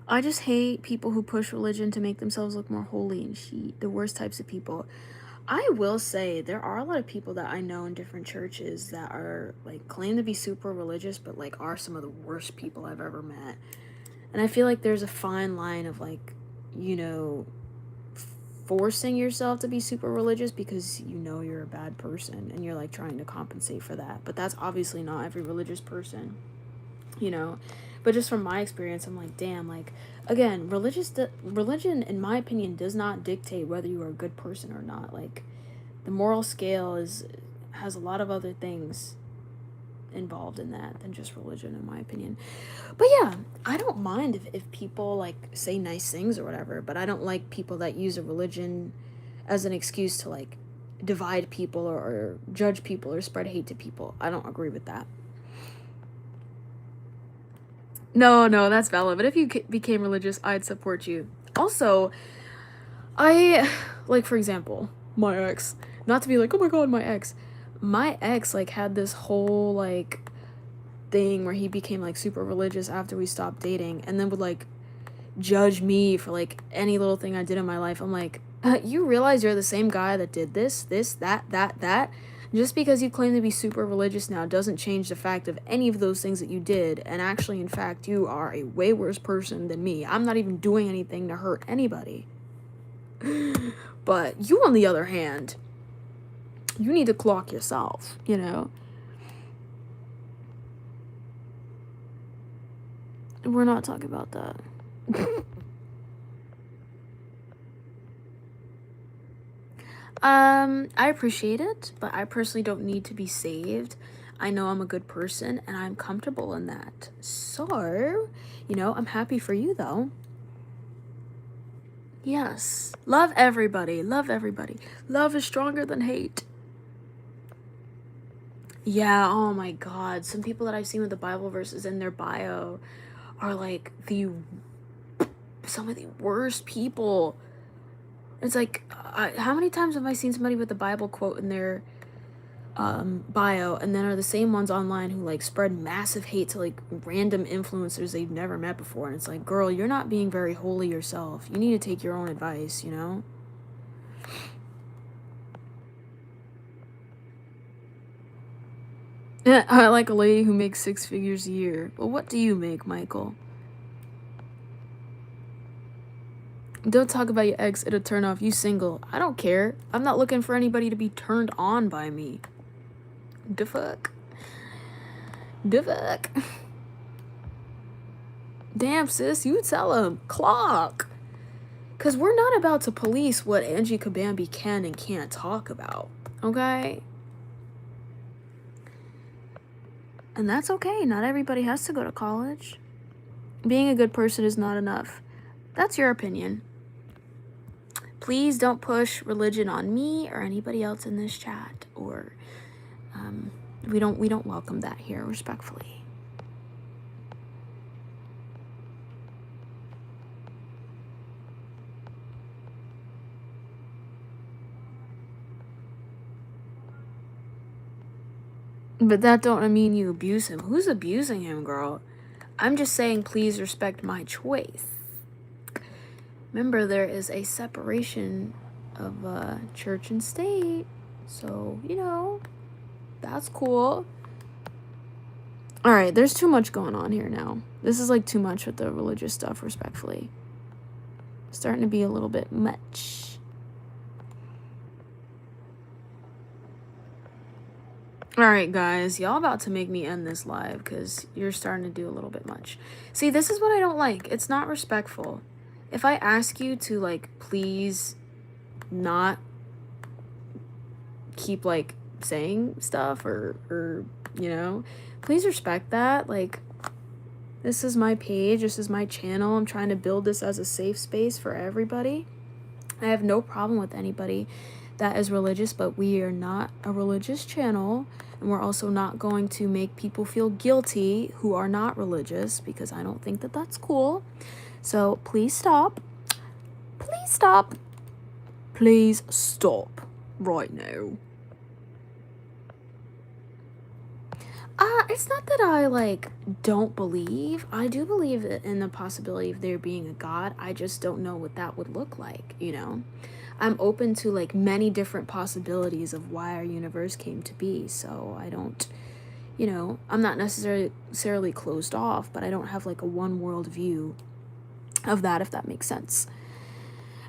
I just hate people who push religion to make themselves look more holy and shit. The worst types of people. I will say there are a lot of people that I know in different churches that are like claim to be super religious, but like are some of the worst people I've ever met. And I feel like there's a fine line of like, you know, forcing yourself to be super religious because you know you're a bad person and you're like trying to compensate for that. But that's obviously not every religious person, you know. But just from my experience, I'm like, damn, like, again, religion, in my opinion, does not dictate whether you are a good person or not. Like, the moral scale has a lot of other things involved in that than just religion, in my opinion. But yeah, I don't mind if people, like, say nice things or whatever, but I don't like people that use a religion as an excuse to, like, divide people or judge people or spread hate to people. I don't agree with that. No, that's valid. But if you became religious, I'd support you. Also, like, for example, my ex. Not to be like, oh my god, my ex. My ex, like, had this whole, like, thing where he became, like, super religious after we stopped dating. And then would, like, judge me for, like, any little thing I did in my life. I'm like, you realize you're the same guy that did this, that? Just because you claim to be super religious now doesn't change the fact of any of those things that you did. And actually, in fact, you are a way worse person than me. I'm not even doing anything to hurt anybody. But you, on the other hand, you need to clock yourself, you know? We're not talking about that. I appreciate it, but I personally don't need to be saved. I know I'm a good person, and I'm comfortable in that. So, you know, I'm happy for you, though. Yes. Love everybody. Love everybody. Love is stronger than hate. Yeah, oh my god. Some people that I've seen with the Bible verses in their bio are like some of the worst people. It's like, how many times have I seen somebody with the Bible quote in their bio and then are the same ones online who like spread massive hate to like random influencers they've never met before? And it's like, girl, you're not being very holy yourself. You need to take your own advice, you know? I like a lady who makes 6 figures a year. Well, what do you make, Michael? Don't talk about your ex, it'll turn off. You single. I don't care. I'm not looking for anybody to be turned on by me. The fuck? The fuck? Damn, sis, you tell him. Clock. Because we're not about to police what Angie Kabambi can and can't talk about. Okay? And that's okay. Not everybody has to go to college. Being a good person is not enough. That's your opinion. Please don't push religion on me or anybody else in this chat, or we don't welcome that here, respectfully. But that don't mean you abuse him. Who's abusing him, girl? I'm just saying please respect my choice. Remember, there is a separation of church and state. So, you know, that's cool. Alright, there's too much going on here now. This is like too much with the religious stuff, respectfully. Starting to be a little bit much. Alright, guys, y'all about to make me end this live because you're starting to do a little bit much. See, this is what I don't like. It's not respectful. If I ask you to, like, please not keep, like, saying stuff or you know, please respect that. Like, this is my page. This is my channel. I'm trying to build this as a safe space for everybody. I have no problem with anybody that is religious, but we are not a religious channel, and we're also not going to make people feel guilty who are not religious, because I don't think that that's cool. So please stop. Please stop. Please stop right now. It's not that I, like, don't believe. I do believe in the possibility of there being a God. I just don't know what that would look like, you know? I'm open to, like, many different possibilities of why our universe came to be, so I don't, you know, I'm not necessarily closed off, but I don't have, like, a one world view of that, if that makes sense.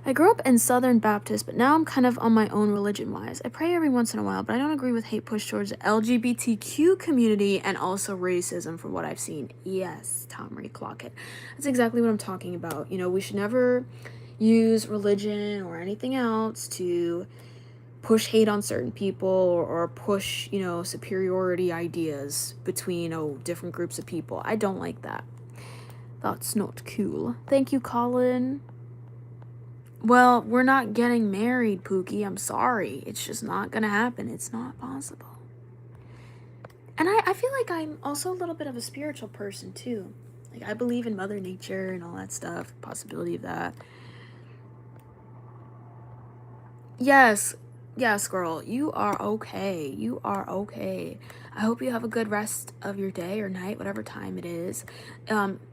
I grew up in Southern Baptist, but now I'm kind of on my own religion-wise. I pray every once in a while, but I don't agree with hate push towards the LGBTQ community and also racism from what I've seen. Yes, Tom Ray Clockett. That's exactly what I'm talking about. You know, we should never use religion or anything else to push hate on certain people or push, you know, superiority ideas between, different groups of people. I don't like that. That's not cool. Thank you, Colin. Well, we're not getting married, Pookie. I'm sorry. It's just not gonna happen. It's not possible. And I feel like I'm also a little bit of a spiritual person, too. Like, I believe in Mother Nature and all that stuff. Possibility of that. Yes, girl. You are okay. You are okay. I hope you have a good rest of your day or night, whatever time it is.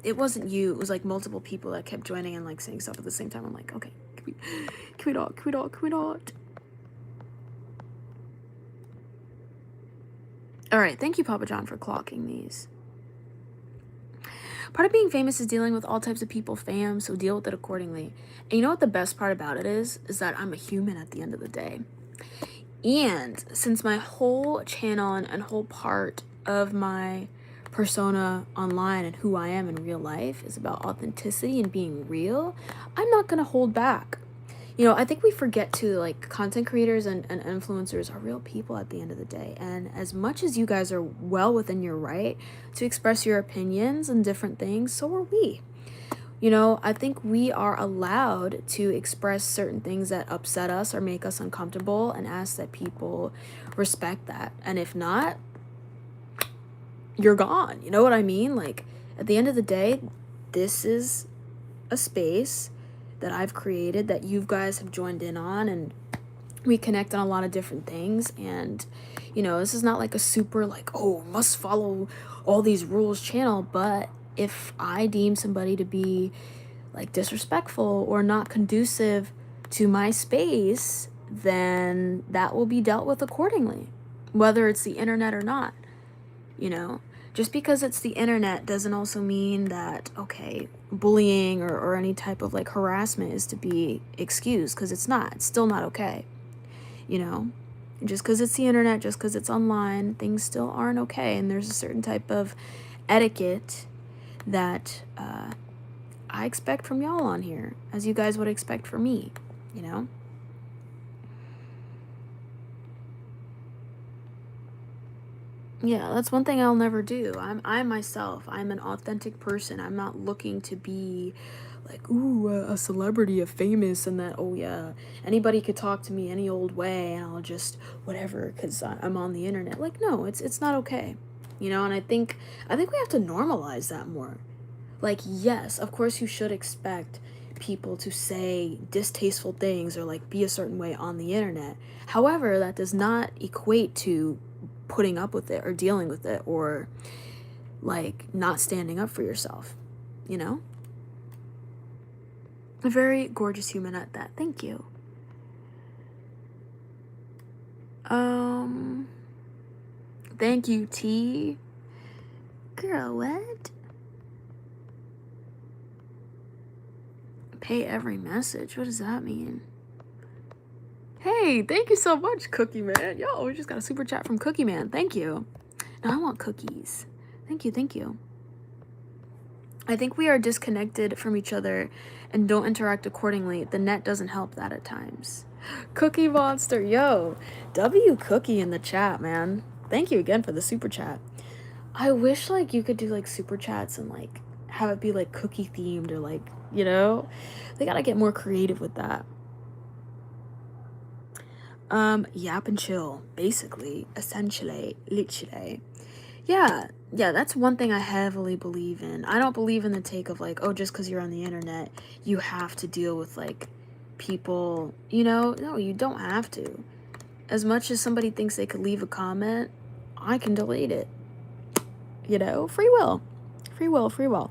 It wasn't you. It was, like, multiple people that kept joining and, like, saying stuff at the same time. I'm like, okay. Can we not? Alright, thank you, Papa John, for clocking these. Part of being famous is dealing with all types of people, fam, so deal with it accordingly. And you know what the best part about it is that I'm a human at the end of the day. And since my whole channel and whole part of my persona online and who I am in real life is about authenticity and being real, I'm not gonna hold back. You know, I think we forget too, like, content creators and influencers are real people at the end of the day. And as much as you guys are well within your right to express your opinions and different things, so are we. You know, I think we are allowed to express certain things that upset us or make us uncomfortable and ask that people respect that. And if not, you're gone. You know what I mean? Like, at the end of the day, this is a space that I've created that you guys have joined in on, and we connect on a lot of different things. And, you know, this is not like a super, like, must follow all these rules channel, but if I deem somebody to be, like, disrespectful or not conducive to my space, then that will be dealt with accordingly, whether it's the internet or not. You know, just because it's the internet doesn't also mean that, okay, bullying or any type of, like, harassment is to be excused, because it's not. It's still not okay. You know, just because it's the internet, just because it's online, things still aren't okay. And there's a certain type of etiquette that I expect from y'all on here, as you guys would expect from me, you know? Yeah, that's one thing I'll never do. I'm myself. I'm an authentic person. I'm not looking to be like, ooh, a celebrity, a famous, and that, oh yeah, anybody could talk to me any old way and I'll just whatever because I'm on the internet. Like, no, it's not okay. You know, and I think we have to normalize that more. Like, yes, of course you should expect people to say distasteful things or, like, be a certain way on the internet. However, that does not equate to putting up with it or dealing with it or like not standing up for yourself, you know? A very gorgeous human at that. Thank you. Thank you, T. Girl, what? Pay every message. What does that mean? Hey, thank you so much, Cookie Man. Yo, we just got a super chat from Cookie Man. Thank you. Now I want cookies. Thank you, thank you. I think we are disconnected from each other and don't interact accordingly. The net doesn't help that at times. Cookie Monster, yo. W Cookie in the chat, man. Thank you again for the super chat. I wish, like, you could do, like, super chats and, like, have it be, like, cookie themed or, like, you know? They gotta get more creative with that. Yap and chill, basically, essentially, literally. Yeah, that's one thing I heavily believe in. I don't believe in the take of, like, oh, just because you're on the internet, you have to deal with, like, people, you know? No, you don't have to. As much as somebody thinks they could leave a comment, I can delete it. You know? Free will. Free will, free will.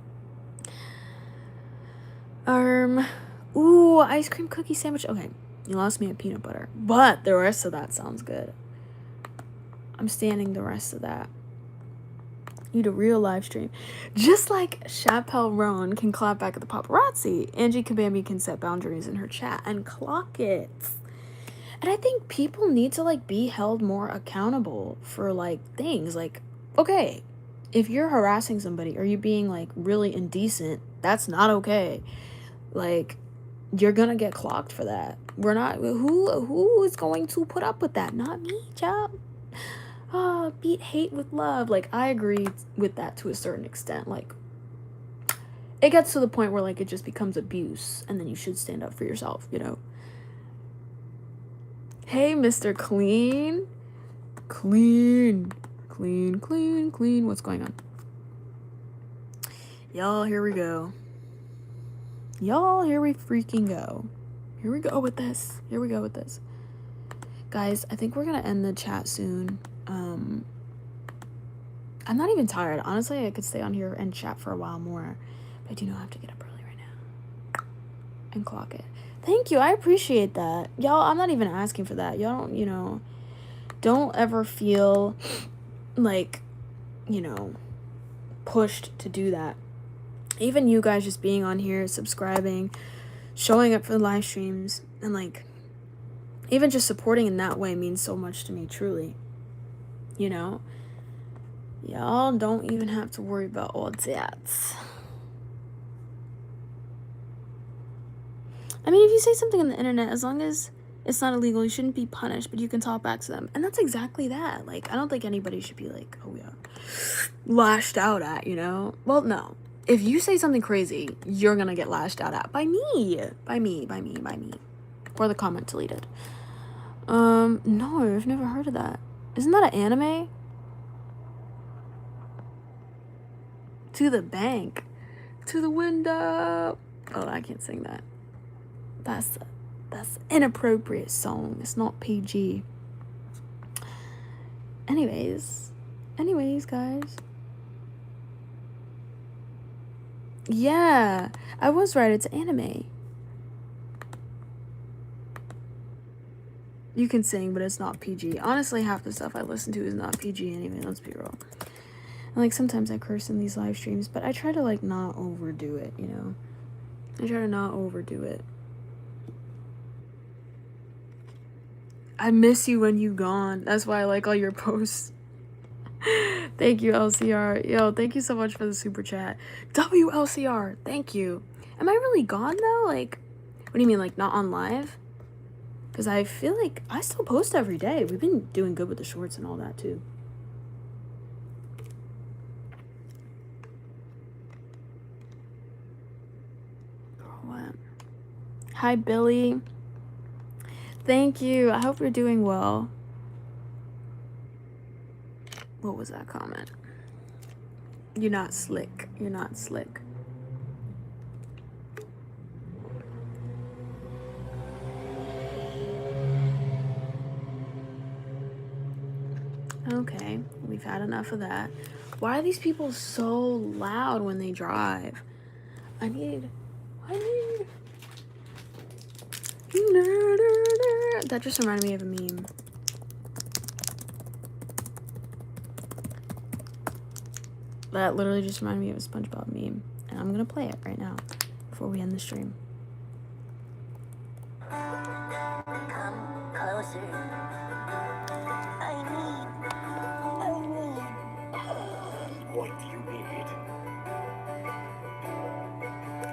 Ooh, ice cream cookie sandwich. Okay, you lost me at peanut butter. But the rest of that sounds good. I'm standing the rest of that. Need a real live stream. Just like Chappelle Roan can clap back at the paparazzi, Angie Kabambi can set boundaries in her chat and clock it. And I think people need to, like, be held more accountable for, like, things. Like, okay, if you're harassing somebody or you being, like, really indecent, that's not okay. Like, you're gonna get clocked for that. We're not, who is going to put up with that? Not me, child. Beat hate with love. Like, I agree with that to a certain extent. Like, it gets to the point where, like, it just becomes abuse, and then you should stand up for yourself, you know? Hey, Mr. Clean. Clean. What's going on? Y'all, here we go. Y'all, here we freaking go. Here we go with this. Guys, I think we're gonna end the chat soon. I'm not even tired. Honestly, I could stay on here and chat for a while more. But I do know I have to get up early right now. And clock it. Thank you. I appreciate that. Y'all, I'm not even asking for that. Y'all don't, you know, don't ever feel like, you know, pushed to do that. Even you guys just being on here, subscribing, showing up for the live streams, and, like, even just supporting in that way means so much to me, truly. You know? Y'all don't even have to worry about all that. I mean, if you say something on the internet, as long as it's not illegal, you shouldn't be punished, but you can talk back to them. And that's exactly that. Like, I don't think anybody should be like, oh yeah, lashed out at, you know? Well, no. If you say something crazy, you're gonna get lashed out at by me. Or the comment deleted. No, I've never heard of that. Isn't that an anime? To the bank. To the window. Oh, I can't sing that. That's inappropriate song. It's not PG. Anyways, guys. Yeah, I was right. It's anime. You can sing, but it's not PG. Honestly, half the stuff I listen to is not PG anyway. Let's be real. And, like, sometimes I curse in these live streams, but I try to, like, not overdo it, you know? I try to not overdo it. I miss you when you gone. That's why I like all your posts. Thank you, LCR. Yo, thank you so much for the super chat. WLCR, thank you. Am I really gone, though? Like, what do you mean, like, not on live? Because I feel like I still post every day. We've been doing good with the shorts and all that, too. What? Hi, Billy. Thank you. I hope you're doing well. What was that comment? You're not slick. You're not slick. Okay, we've had enough of that. Why are these people so loud when they drive? I need... That just reminded me of a meme. That literally just reminded me of a SpongeBob meme. And I'm gonna play it right now before we end the stream. Come closer. I need. What do you need?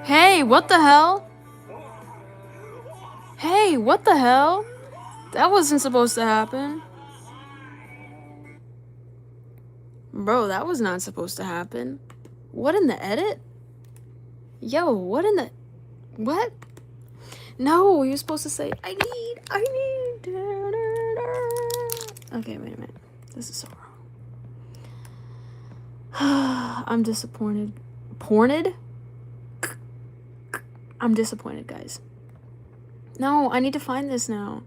Hey, what the hell? Hey, what the hell? That wasn't supposed to happen. Bro, that was not supposed to happen. What in the edit? Yo, what in the... What? No, you're supposed to say, I need. Okay, wait a minute. This is so wrong. I'm disappointed. Porned? I'm disappointed, guys. No, I need to find this now.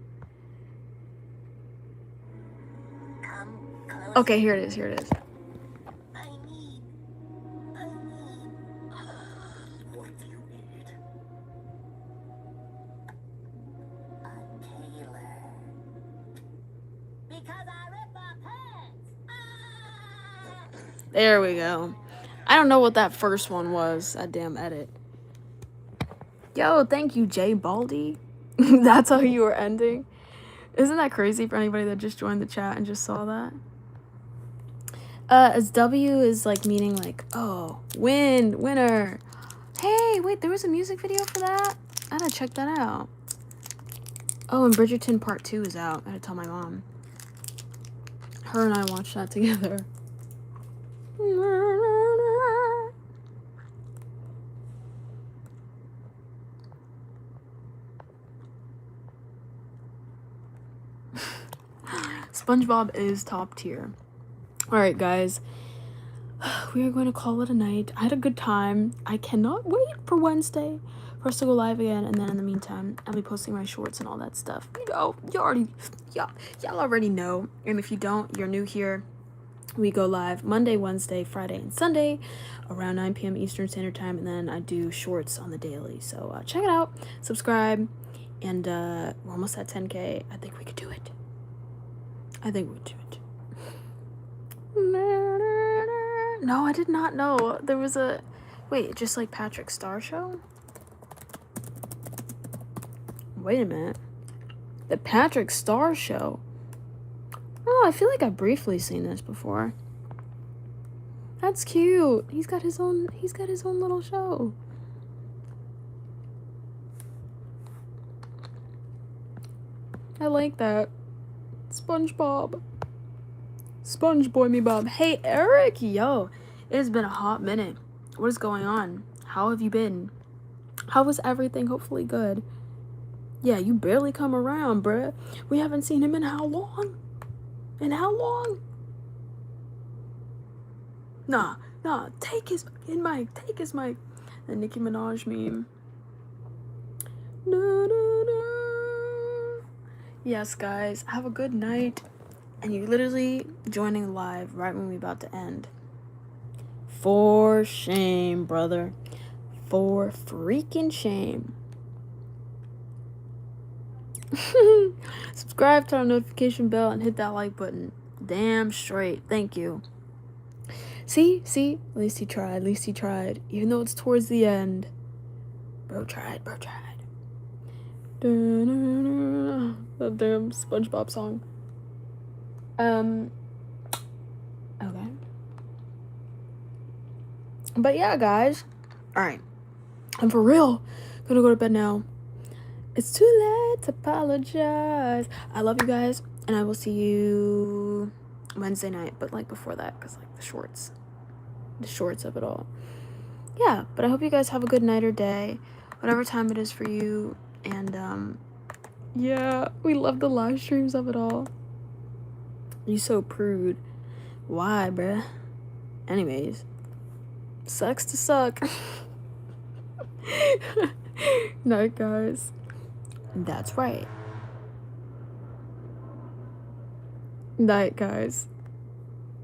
Okay, here it is. What do you need? A tailor. Because I rip my pants. There we go. I don't know what that first one was. That damn edit. Yo, thank you, Jay Baldy. That's how you were ending. Isn't that crazy for anybody that just joined the chat and just saw that? As W is like meaning like, oh, winner. Hey, wait, there was a music video for that? I gotta check that out. Oh, and Bridgerton Part 2 is out. I gotta tell my mom. Her and I watched that together. SpongeBob is top tier. Alright, guys. We are going to call it a night. I had a good time. I cannot wait for Wednesday for us to go live again. And then in the meantime, I'll be posting my shorts and all that stuff. You know, y'all already know. And if you don't, you're new here. We go live Monday, Wednesday, Friday, and Sunday around 9 p.m. Eastern Standard Time. And then I do shorts on the daily. So check it out. Subscribe. And we're almost at 10K. I think we could do it. I think we could do it. No, I did not know. There was a... Wait, just like Patrick Star Show? Wait a minute. The Patrick Star Show? Oh, I feel like I've briefly seen this before. That's cute. He's got his own little show. I like that. SpongeBob. SpongeBoy me Bob. Hey, Eric. Yo, it has been a hot minute. What is going on? How have you been? How was everything? Hopefully good. Yeah, you barely come around, bruh. We haven't seen him in how long? Nah. Take his mic. The Nicki Minaj meme. Yes, guys. Have a good night. And you're literally joining live right when we're about to end. For shame, brother. For freaking shame. Subscribe, turn on the notification bell, and hit that like button. Damn straight. Thank you. See? At least he tried. Even though it's towards the end. Bro tried. That damn SpongeBob song. Okay. But yeah, guys. Alright. I'm for real gonna go to bed now. It's too late to apologize. I love you guys, and I will see you Wednesday night, but like before that, because like the shorts of it all. Yeah, but I hope you guys have a good night or day, whatever time it is for you. And yeah, we love the live streams of it all. You so prude. Why, bruh? Anyways, sucks to suck. Night, guys. That's right. Night, guys.